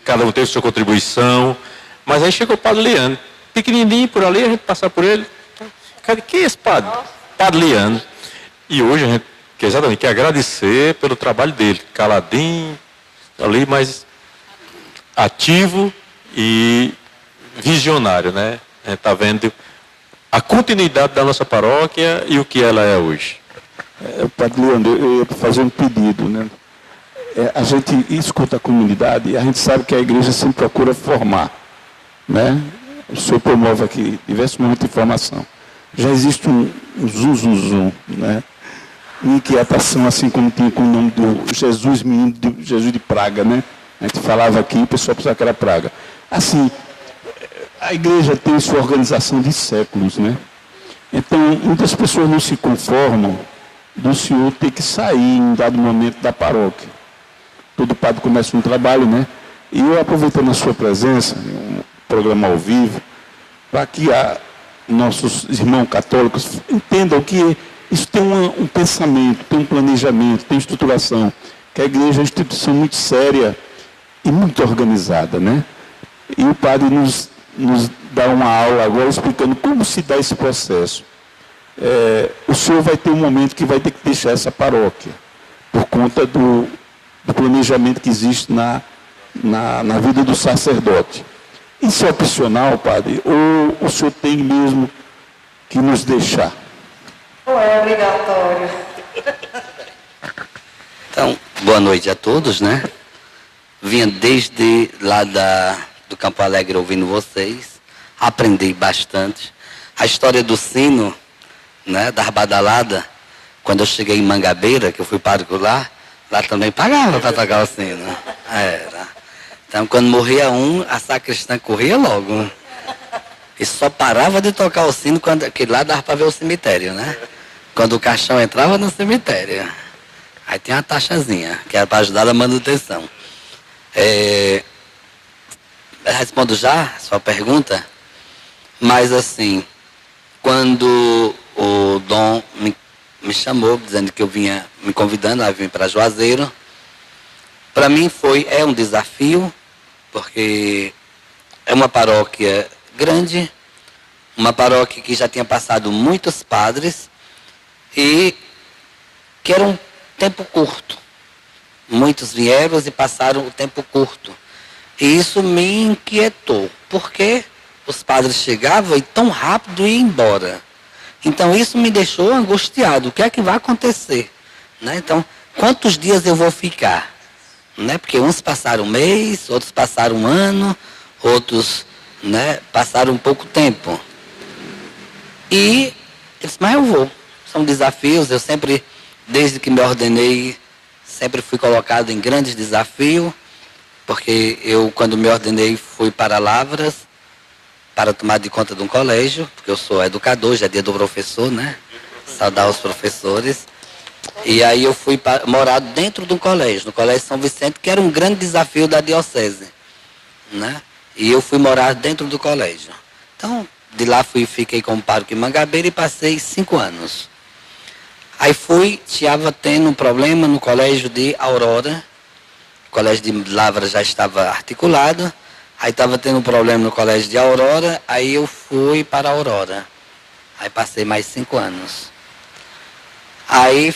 Cada um teve sua contribuição. Mas aí chegou o Padre Leandro, pequenininho por ali, a gente passar por ele. Quem é esse padre? Padre Leandro. E hoje a gente quer agradecer pelo trabalho dele, caladinho, ali, mas ativo e visionário, né? A gente está vendo a continuidade da nossa paróquia e o que ela é hoje. Padre Leandro, eu ia fazer um pedido, né? A gente escuta a comunidade e a gente sabe que a igreja sempre procura formar, né? O senhor promove aqui diversos momentos de formação. Já existe um zum, né? Uma inquietação, assim como tinha com o nome do Jesus, menino de Jesus de Praga, né? A gente falava aqui, o pessoal pensava que era Praga. Assim, a igreja tem sua organização de séculos, né? Então, muitas pessoas não se conformam do senhor ter que sair em um dado momento da paróquia. Todo padre começa um trabalho, né? E eu, aproveitando a sua presença, um programa ao vivo, para que nossos irmãos católicos entendam que isso tem um pensamento, tem um planejamento, tem estruturação, que a igreja é uma instituição muito séria e muito organizada, né? E o padre nos dá uma aula agora explicando como se dá esse processo. O senhor vai ter um momento que vai ter que deixar essa paróquia, por conta do planejamento que existe na vida do sacerdote. Isso é opcional, padre? Ou o senhor tem mesmo que nos deixar? Ou é obrigatório? Então, boa noite a todos, né? Vinha desde lá do Campo Alegre ouvindo vocês, aprendi bastante. A história do sino, né, da badalada, quando eu cheguei em Mangabeira, que eu fui pároco lá também pagava para tocar o sino. Era. Então, quando morria um, a sacristã corria logo. E só parava de tocar o sino, que lá dava para ver o cemitério, né? Quando o caixão entrava no cemitério. Aí tem uma taxazinha, que era para ajudar na manutenção. Respondo já a sua pergunta, mas assim, quando o Dom me chamou, dizendo que eu vinha, me convidando a vir para Juazeiro, para mim é um desafio, porque é uma paróquia grande, uma paróquia que já tinha passado muitos padres e que era um tempo curto. Muitos vieram e passaram o tempo curto. E isso me inquietou, porque os padres chegavam e tão rápido iam embora. Então isso me deixou angustiado. O que é que vai acontecer? Né? Então, quantos dias eu vou ficar? Né? Porque uns passaram um mês, outros passaram um ano, outros, né, passaram um pouco tempo. E eu disse, mas eu vou. São desafios, eu sempre, desde que me ordenei, sempre fui colocado em grandes desafios, porque eu, quando me ordenei, fui para Lavras, para tomar de conta de um colégio, porque eu sou educador, já é dia do professor, né? Saudar os professores. E aí eu fui morar dentro de um colégio, no Colégio São Vicente, que era um grande desafio da diocese, né? E eu fui morar dentro do colégio. Então, de lá fiquei como pároco em Mangabeira e passei 5 anos. Aí estava tendo um problema no colégio de Aurora. O colégio de Lavras já estava articulado. Aí estava tendo um problema no colégio de Aurora. Aí eu fui para Aurora. Aí passei mais 5 anos. Aí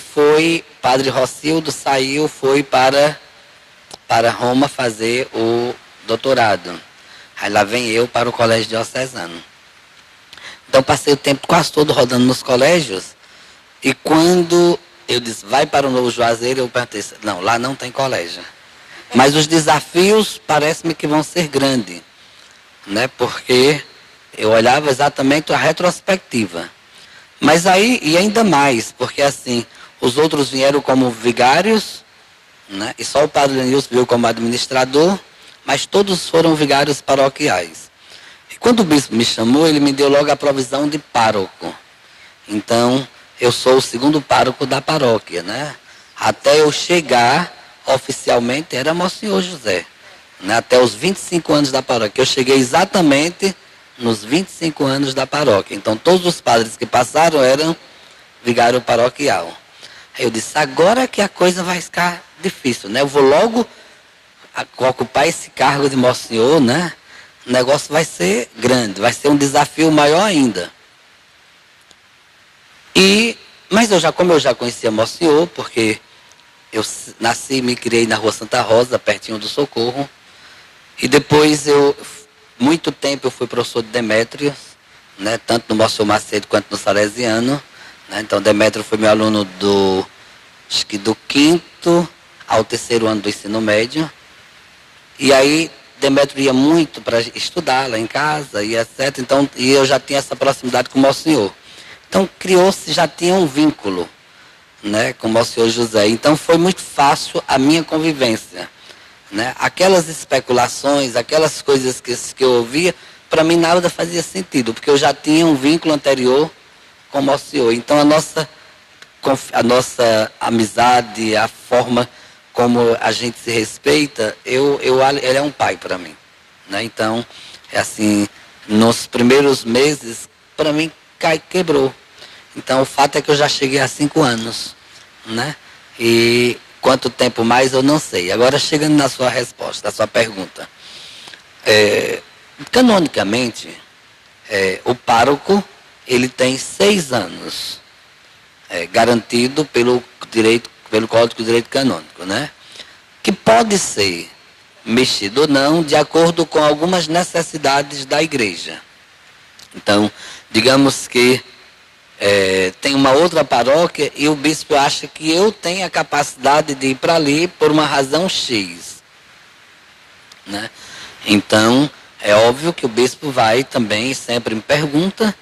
Padre Rocildo saiu, foi para Roma fazer o doutorado. Aí lá vem eu para o colégio diocesano. Então passei o tempo quase todo rodando nos colégios. E quando eu disse, vai para o Novo Juazeiro, eu perguntei, não, lá não tem colégio. Mas os desafios parece-me que vão ser grandes, né? Porque eu olhava exatamente a retrospectiva. Mas aí, e ainda mais, porque assim, os outros vieram como vigários, né? E só o padre Lenilson veio como administrador, mas todos foram vigários paroquiais. E quando o bispo me chamou, ele me deu logo a provisão de pároco. Então, eu sou o segundo pároco da paróquia, né? Até eu chegar, oficialmente, era Monsenhor José. Né? Até os 25 anos da paróquia. Eu cheguei exatamente nos 25 anos da paróquia. Então, todos os padres que passaram eram vigário paroquial. Aí eu disse, agora que a coisa vai ficar difícil, né? Eu vou logo ocupar esse cargo de Monsenhor, né? O negócio vai ser grande, vai ser um desafio maior ainda. Mas como eu já conhecia Monsenhor, porque eu nasci e me criei na Rua Santa Rosa, pertinho do Socorro, e depois muito tempo eu fui professor de Demétrios, né? Tanto no Monsenhor Macedo quanto no Salesiano, né? Então Demétrio foi meu aluno acho que do 5º ao 3º ano do ensino médio. E aí Demétrio ia muito para estudar lá em casa e etc. Então, e eu já tinha essa proximidade com o Monsenhor. Então já tinha um vínculo, né, com o Monsenhor José. Então foi muito fácil a minha convivência. Né? Aquelas especulações, aquelas coisas que eu ouvia, para mim nada fazia sentido, porque eu já tinha um vínculo anterior com o Monsenhor. Então a nossa amizade, a forma como a gente se respeita, ele é um pai para mim. Né? Então, é assim, nos primeiros meses, para mim, quebrou. Então, o fato é que eu já cheguei há 5 anos. Né? E quanto tempo mais, eu não sei. Agora, chegando na sua resposta, na sua pergunta. Canonicamente, o pároco, ele tem 6 anos. Garantido pelo Código de Direito Canônico, né? Que pode ser mexido ou não de acordo com algumas necessidades da igreja. Então, digamos que tem uma outra paróquia e o bispo acha que eu tenho a capacidade de ir para ali por uma razão X. Né? Então, é óbvio que o bispo vai também, sempre me pergunta,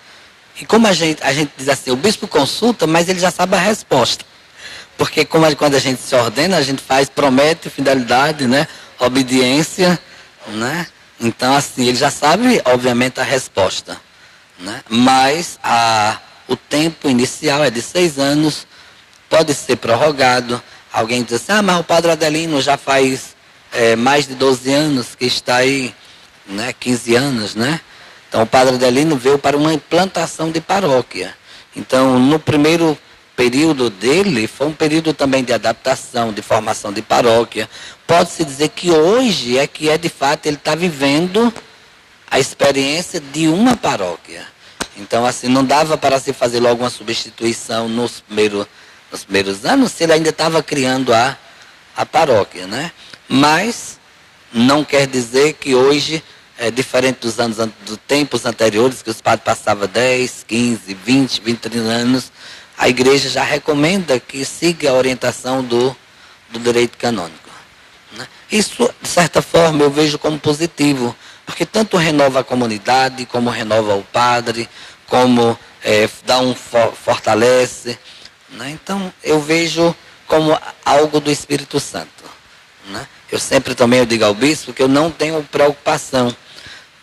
e como a gente diz assim, o bispo consulta, mas ele já sabe a resposta. Porque quando a gente se ordena, a gente promete fidelidade, né? Obediência, né? Então, assim, ele já sabe, obviamente, a resposta. Né? Mas o tempo inicial é de 6 anos, pode ser prorrogado. Alguém diz assim, mas o padre Adelino já faz mais de 12 anos que está aí, né? 15 anos, né? Então, o padre Adelino veio para uma implantação de paróquia. Então, no primeiro período dele, foi um período também de adaptação, de formação de paróquia. Pode-se dizer que hoje de fato, ele está vivendo a experiência de uma paróquia. Então, assim, não dava para se fazer logo uma substituição nos primeiros anos, se ele ainda estava criando a paróquia, né? Mas não quer dizer que hoje diferente dos tempos anteriores, que os padres passavam 10, 15, 20, 30 anos, a igreja já recomenda que siga a orientação do direito canônico. Né? Isso, de certa forma, eu vejo como positivo, porque tanto renova a comunidade, como renova o padre, como fortalece. Né? Então, eu vejo como algo do Espírito Santo. Né? Eu sempre também digo ao bispo que eu não tenho preocupação.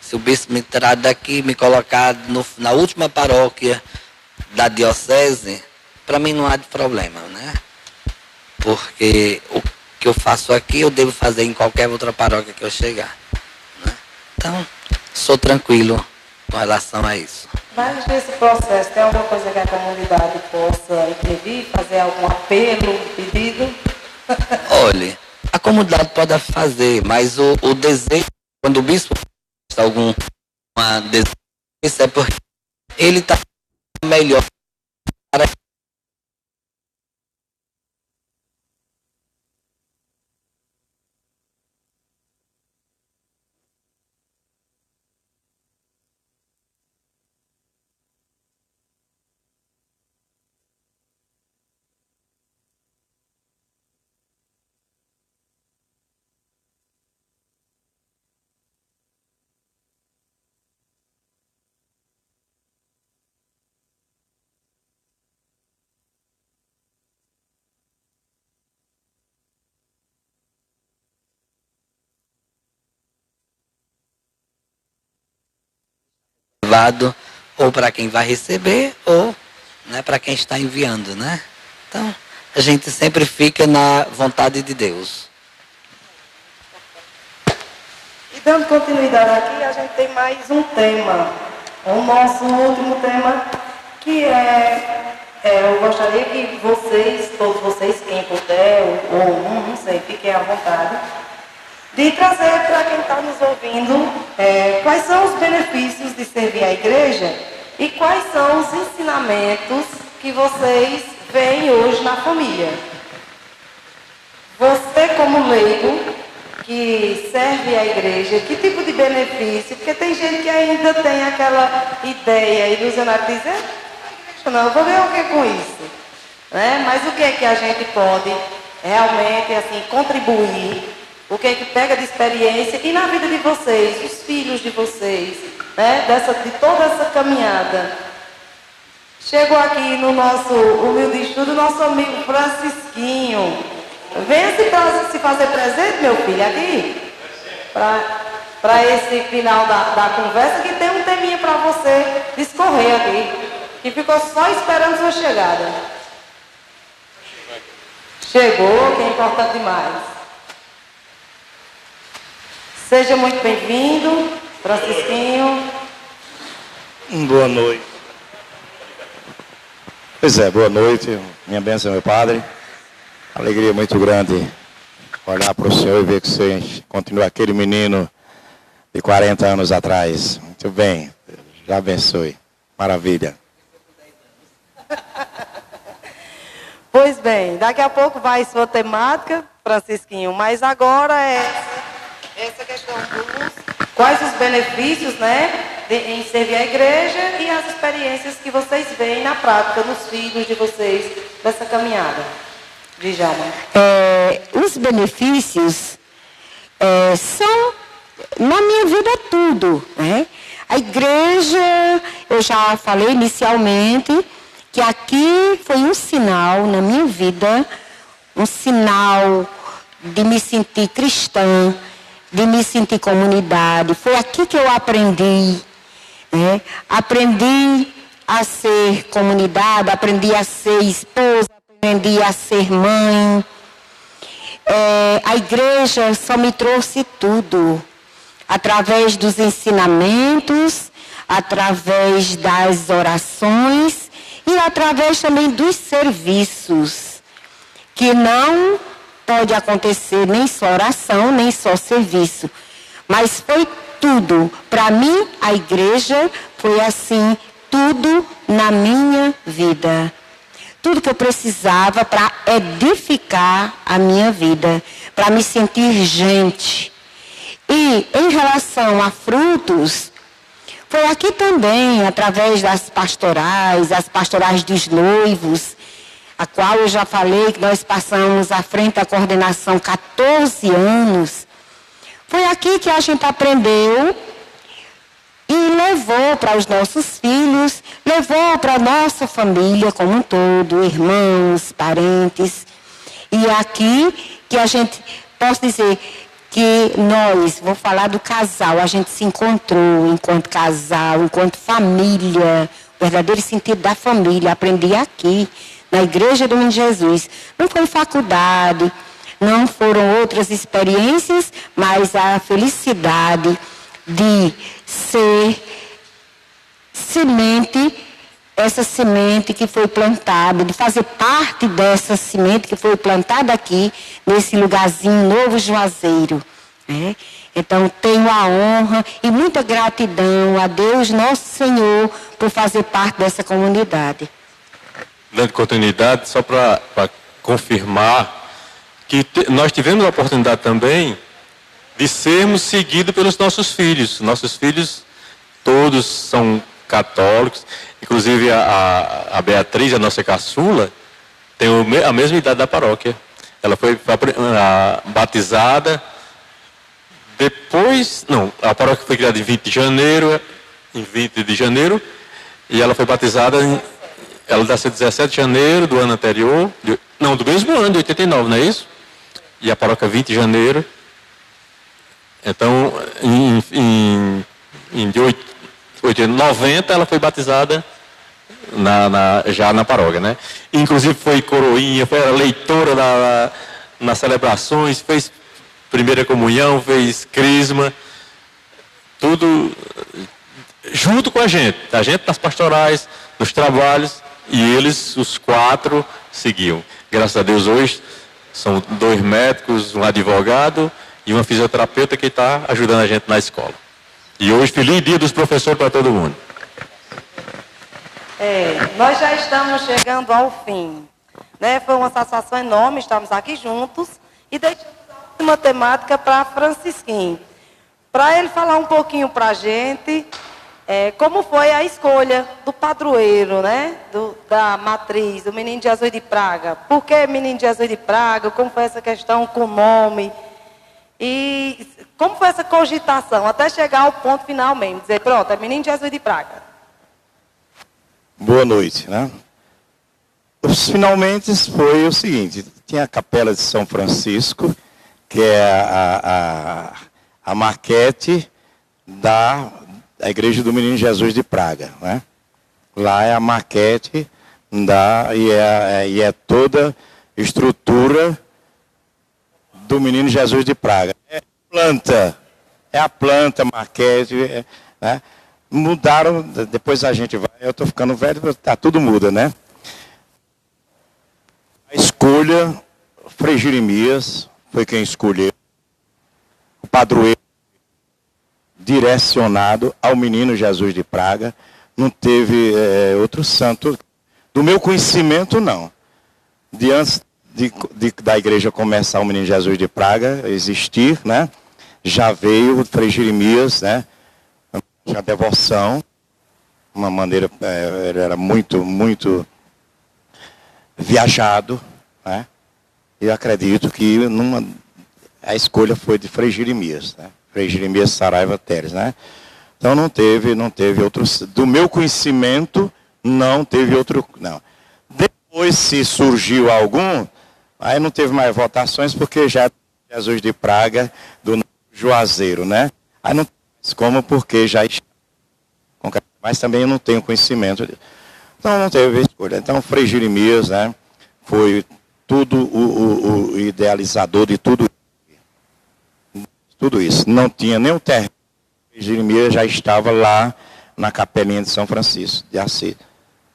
Se o bispo me tirar daqui, me colocar na última paróquia da diocese, para mim não há de problema, né? Porque o que eu faço aqui, eu devo fazer em qualquer outra paróquia que eu chegar. Né? Então, sou tranquilo com relação a isso. Mas nesse processo, tem alguma coisa que a comunidade possa intervir, fazer algum apelo, pedido? Olha, a comunidade pode fazer, mas o desejo, quando o bispo faz alguma desejo, isso é porque ele está melhor para reservado ou para quem vai receber ou, né, para quem está enviando, né? Então, a gente sempre fica na vontade de Deus. E dando continuidade aqui, a gente tem mais um tema. O nosso último tema, que eu gostaria que vocês, todos vocês, quem puder, ou não sei, fiquem à vontade, de trazer para quem está nos ouvindo quais são os benefícios de servir a igreja e quais são os ensinamentos que vocês veem hoje na família. Você, como leigo, que serve a igreja, que tipo de benefício? Porque tem gente que ainda tem aquela ideia ilusionada de dizer, não, eu vou ver o que com isso. Né? Mas o que é que a gente pode realmente assim, contribuir? O que é que pega de experiência e na vida de vocês, os filhos de vocês, né? De toda essa caminhada. Chegou aqui no nosso humilde estudo, nosso amigo Francisquinho. Venha se fazer presente, meu filho, aqui, para esse final da conversa, que tem um teminha para você discorrer aqui, que ficou só esperando sua chegada. Chegou, que é importante demais. Seja muito bem-vindo, Francisquinho. Boa noite. Pois é, boa noite. Minha bênção, meu padre. Alegria muito grande olhar para o senhor e ver que você continua aquele menino de 40 anos atrás. Muito bem, já abençoe. Maravilha. Pois bem, daqui a pouco vai sua temática, Francisquinho, mas agora essa questão quais os benefícios, né, em servir a igreja e as experiências que vocês veem na prática, nos filhos de vocês, dessa caminhada. Djalma. Os benefícios são, na minha vida, tudo. Né? A igreja, eu já falei inicialmente, que aqui foi um sinal na minha vida, um sinal de me sentir cristã, de me sentir comunidade. Foi aqui que eu aprendi. Né? Aprendi a ser comunidade, aprendi a ser esposa, aprendi a ser mãe. A igreja só me trouxe tudo. Através dos ensinamentos, através das orações e através também dos serviços. Que não pode acontecer nem só oração, nem só serviço. Mas foi tudo. Para mim, a igreja foi assim, tudo na minha vida. Tudo que eu precisava para edificar a minha vida, para me sentir gente. E em relação a frutos, foi aqui também, através das pastorais, as pastorais dos noivos, a qual eu já falei que nós passamos à frente da coordenação 14 anos. Foi aqui que a gente aprendeu e levou para os nossos filhos, levou para a nossa família como um todo, irmãos, parentes. E é aqui que a gente, posso dizer que nós, vou falar do casal, a gente se encontrou enquanto casal, enquanto família, o verdadeiro sentido da família, aprendi aqui, na Igreja do Menino Jesus. Não foi faculdade, não foram outras experiências, mas a felicidade de ser semente, essa semente que foi plantada, de fazer parte dessa semente que foi plantada aqui, nesse lugarzinho Novo Juazeiro. Né? Então, tenho a honra e muita gratidão a Deus, nosso Senhor, por fazer parte dessa comunidade. Dando continuidade, só para confirmar que nós tivemos a oportunidade também de sermos seguidos pelos nossos filhos. Nossos filhos todos são católicos, inclusive a Beatriz, a nossa caçula, tem a mesma idade da paróquia. Ela foi batizada depois, não, a paróquia foi criada em 20 de janeiro, e ela foi batizada ela nasceu 17 de janeiro do ano anterior, do mesmo ano, de 89, não é isso? E a paróquia 20 de janeiro. Então, de depois de 90, ela foi batizada já na paróquia, né? Inclusive foi coroinha, foi leitora nas celebrações, fez primeira comunhão, fez crisma, tudo junto com a gente nas pastorais, nos trabalhos, e eles, os 4, seguiam. Graças a Deus hoje são 2 médicos, um advogado e uma fisioterapeuta que está ajudando a gente na escola. E hoje, feliz dia dos professores para todo mundo. Nós já estamos chegando ao fim. Né? Foi uma satisfação enorme estarmos aqui juntos e deixamos a última temática para Francisquinho. Para ele falar um pouquinho para a gente como foi a escolha do padroeiro, né? Da matriz, do Menino Jesus de Praga. Por que Menino Jesus de Praga? Como foi essa questão com o nome? E como foi essa cogitação até chegar ao ponto final mesmo? Dizer, pronto, é Menino Jesus de Praga. Boa noite, né? Finalmente foi o seguinte, tinha a Capela de São Francisco, que é a maquete da Igreja do Menino Jesus de Praga, né? Lá é a maquete e é toda estrutura do Menino Jesus de Praga. É a planta, maquete, né? Mudaram, depois a gente vai, eu estou ficando velho, tudo muda, né? A escolha, Frei Jeremias foi quem escolheu o padroeiro direcionado ao Menino Jesus de Praga. Não teve outro santo, do meu conhecimento não. De antes da igreja começar o Menino Jesus de Praga existir, né? Já veio o Frei Jeremias, né? A devoção, uma maneira, ele era muito, muito viajado, né? E acredito que a escolha foi de Frei Jeremias, né? Frei Jeremias Saraiva Teres, né? Então não teve outro, do meu conhecimento, não teve outro, não. Depois, se surgiu algum, aí não teve mais votações, porque já Jesus de Praga, do Juazeiro, né? Aí não como porque já está. Mas também eu não tenho conhecimento. Então não teve escolha. Então Frei Jeremias, né, foi tudo o idealizador de tudo isso. Não tinha nem o terreno. Frei Jeremias já estava lá na capelinha de São Francisco de Assis.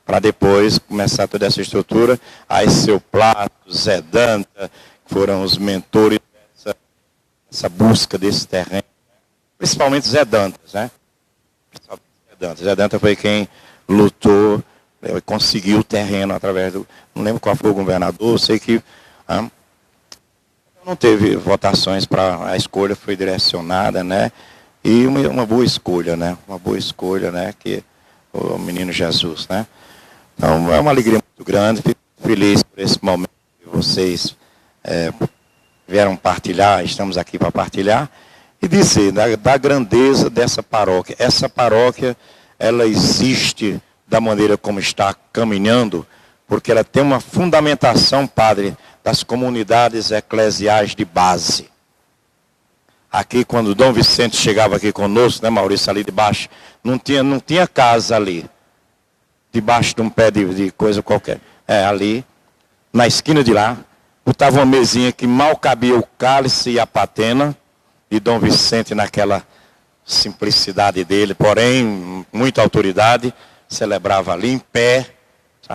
Para depois começar toda essa estrutura. Aí seu Plato, Zé Danta, foram os mentores dessa busca desse terreno. Principalmente Zé Dantas, né? Zé Dantas foi quem lutou e conseguiu o terreno através do... Não lembro qual foi o governador, sei que... não teve votações para a escolha, foi direcionada, né? E uma boa escolha, né? Uma boa escolha, né? Que o Menino Jesus, né? Então é uma alegria muito grande, fico feliz por esse momento que vocês vieram partilhar, estamos aqui para partilhar. E dizer da grandeza dessa paróquia. Essa paróquia, ela existe da maneira como está caminhando, porque ela tem uma fundamentação, padre, das comunidades eclesiais de base. Aqui, quando Dom Vicente chegava aqui conosco, né, Maurício, ali debaixo, não tinha casa ali, debaixo de um pé de coisa qualquer. Ali, na esquina de lá, botava uma mesinha que mal cabia o cálice e a patena, e Dom Vicente, naquela simplicidade dele, porém, muita autoridade, celebrava ali em pé,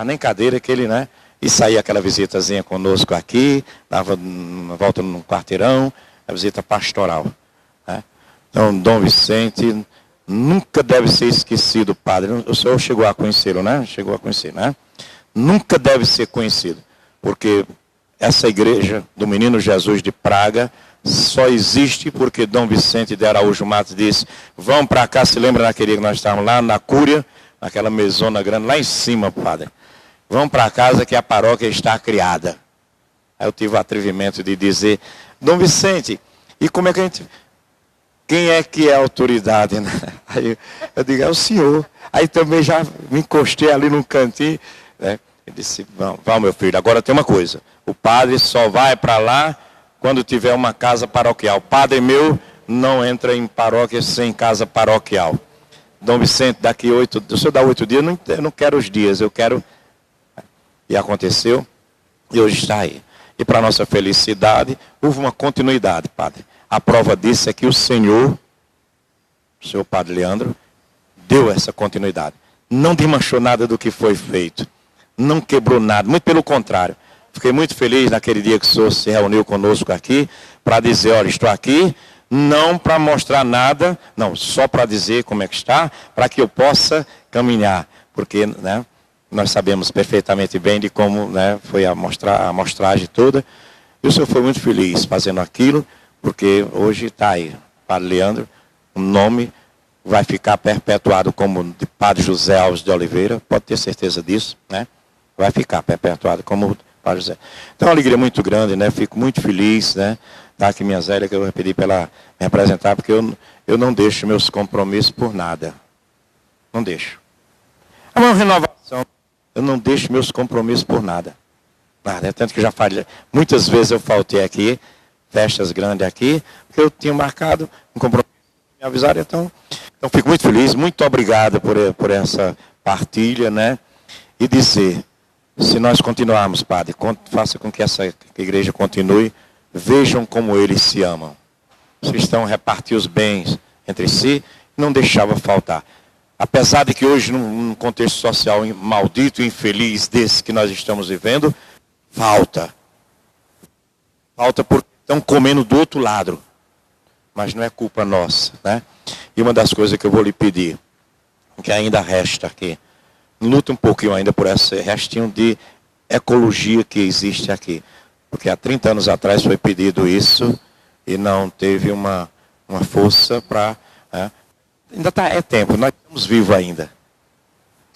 nem cadeira que ele, né? E saía aquela visitazinha conosco aqui, dava uma volta no quarteirão, a visita pastoral, né? Então, Dom Vicente nunca deve ser esquecido, padre. O senhor chegou a conhecê-lo, né? Chegou a conhecer, né? Nunca deve ser conhecido, porque essa igreja do Menino Jesus de Praga só existe porque Dom Vicente de Araújo Matos disse, vão para cá, se lembra naquele que nós estávamos lá na Cúria, naquela mesona grande, lá em cima, padre. Vão para casa que a paróquia está criada. Aí eu tive o atrevimento de dizer, Dom Vicente, e como é que a gente... Quem é que é a autoridade, né? Aí eu digo, é o senhor. Aí também já me encostei ali num cantinho, né? Ele disse, vamos meu filho, agora tem uma coisa, o padre só vai para lá quando tiver uma casa paroquial. Padre meu não entra em paróquia sem casa paroquial. Dom Vicente, daqui 8, o senhor dá 8 dias, eu não quero os dias, eu quero... E aconteceu, e hoje está aí. E para nossa felicidade, houve uma continuidade, padre. A prova disso é que o senhor padre Leandro, deu essa continuidade. Não desmanchou nada do que foi feito. Não quebrou nada, muito pelo contrário. Fiquei muito feliz naquele dia que o senhor se reuniu conosco aqui, para dizer, olha, estou aqui, não para mostrar nada, não, só para dizer como é que está, para que eu possa caminhar. Porque, né, nós sabemos perfeitamente bem de como, né, foi a amostragem toda. E o senhor foi muito feliz fazendo aquilo, porque hoje está aí, Padre Leandro, o nome vai ficar perpetuado como de Padre José Alves de Oliveira, pode ter certeza disso, né? Vai ficar perpetuado como Padre José. Então, é uma alegria muito grande, né? Fico muito feliz, né? Tá aqui minha Zélia, que eu vou pedir para ela me apresentar, porque eu não deixo meus compromissos por nada. Não deixo. É uma renovação. Eu não deixo meus compromissos por nada. Nada. É tanto que já falei. Muitas vezes eu faltei aqui, festas grandes aqui, porque eu tinha marcado um compromisso. Me avisaram, então fico muito feliz, muito obrigado por essa partilha, né? E dizer, se nós continuarmos, padre, faça com que essa igreja continue, vejam como eles se amam. Vocês estão a repartir os bens entre si, não deixava faltar. Apesar de que hoje, num contexto social maldito e infeliz desse que nós estamos vivendo, falta. Falta porque estão comendo do outro lado. Mas não é culpa nossa, né? E uma das coisas que eu vou lhe pedir, que ainda resta aqui, luta um pouquinho ainda por esse restinho de ecologia que existe aqui. Porque há 30 anos atrás foi pedido isso e não teve uma força para... Né? Ainda é tempo, nós estamos vivos ainda.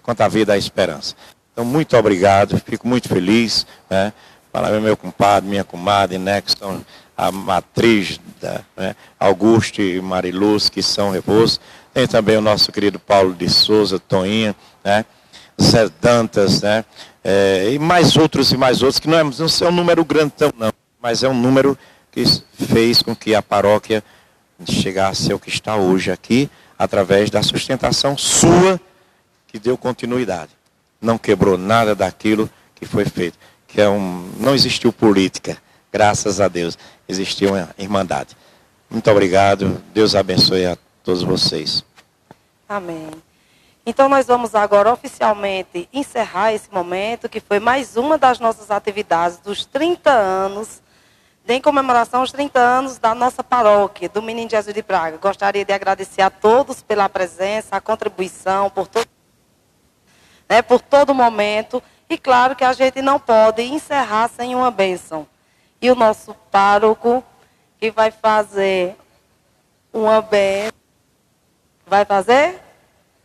Quanto à vida, há esperança. Então, muito obrigado, fico muito feliz, né? Para meu compadre, minha comadre, né, que são a matriz, né, Augusto e Mariluz, que são repouso. Tem também o nosso querido Paulo de Souza, Toinha, né, Zé Dantas, né, e mais outros, que não é um número grande tão não, mas é um número que fez com que a paróquia chegasse ao que está hoje aqui, através da sustentação sua, que deu continuidade. Não quebrou nada daquilo que foi feito. Não existiu política, graças a Deus, existiu uma irmandade. Muito obrigado, Deus abençoe a todos vocês. Amém. Então nós vamos agora oficialmente encerrar esse momento, que foi mais uma das nossas atividades dos 30 anos, em comemoração aos 30 anos da nossa paróquia, do Menino Jesus de Praga. Gostaria de agradecer a todos pela presença, a contribuição, por todo momento. E claro que a gente não pode encerrar sem uma bênção. E o nosso pároco, que vai fazer uma bênção. Vai fazer?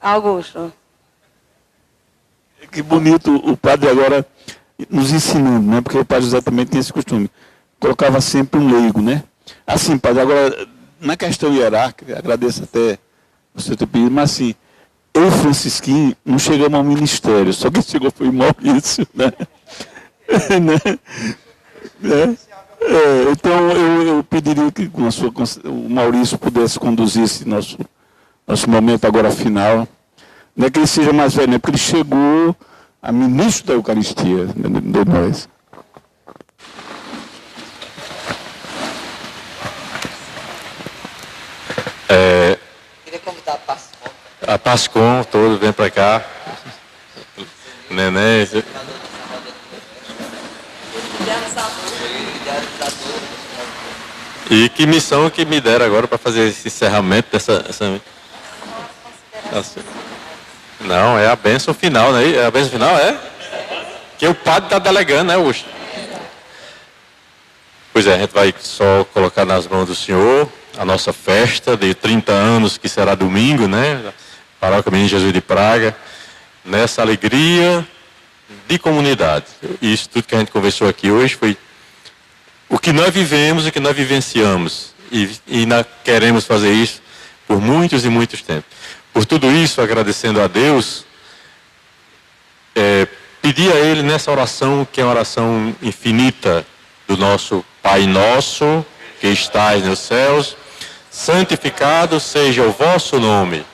Augusto. Que bonito o padre agora nos ensinando, né? Porque o padre José também tem esse costume. Colocava sempre um leigo, né? Assim, padre, agora, na questão hierárquica, agradeço até você ter pedido, mas assim, eu e Francisquinho não chegamos ao ministério, só quem chegou foi o Maurício, né? Então eu pediria que o Maurício pudesse conduzir esse nosso momento agora final, né? Que ele seja mais velho, né? Porque ele chegou a ministro da Eucaristia, né, de nós. Queria convidar a Pascom. A Pascom, todo, vem para cá. Neném. E que missão que me deram agora para fazer esse encerramento dessa... Não, é a bênção final, né? É a bênção final, é? Que o padre está delegando, né, Augusto? Pois é, a gente vai só colocar nas mãos do senhor a nossa festa de 30 anos, que será domingo, né? Paróquia Menino Jesus de Praga, nessa alegria de comunidade. Isso tudo que a gente conversou aqui hoje foi o que nós vivemos e o que nós vivenciamos. E nós queremos fazer isso por muitos e muitos tempos. Por tudo isso, agradecendo a Deus, pedir a Ele nessa oração, que é uma oração infinita, do nosso Pai Nosso, que estais nos céus, santificado seja o vosso nome.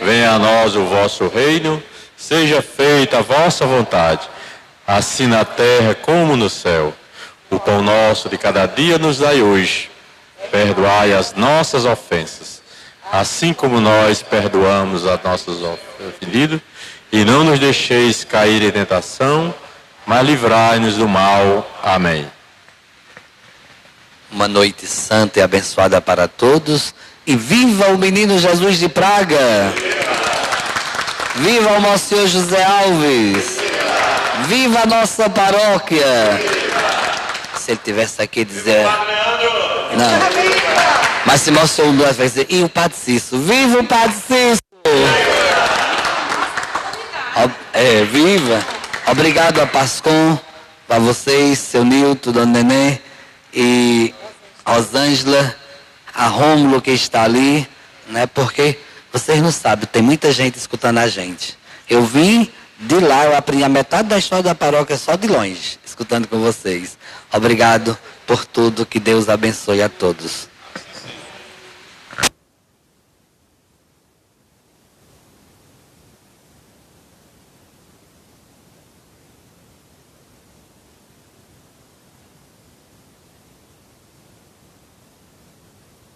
Venha a nós o vosso reino, seja feita a vossa vontade, assim na terra como no céu. O pão nosso de cada dia nos dai hoje. Perdoai as nossas ofensas, assim como nós perdoamos as nossas ofendidas, e não nos deixeis cair em tentação, mas livrai-nos do mal. Amém. Uma noite santa e abençoada para todos, e viva o menino Jesus de Praga! Viva o Monsenhor José Alves! Viva a nossa paróquia! Se ele tivesse aqui dizer... Não. Mas se Monsenhor Blas vai dizer, e o Padre Cício? Viva o Padre Cício! Viva! Obrigado a Pascom, a vocês, seu Nilton, Dona Nenê, e Rosângela, a Rômulo que está ali, né? Porque vocês não sabem, tem muita gente escutando a gente. Eu vim de lá, eu aprendi a metade da história da paróquia só de longe, escutando com vocês. Obrigado por tudo, que Deus abençoe a todos.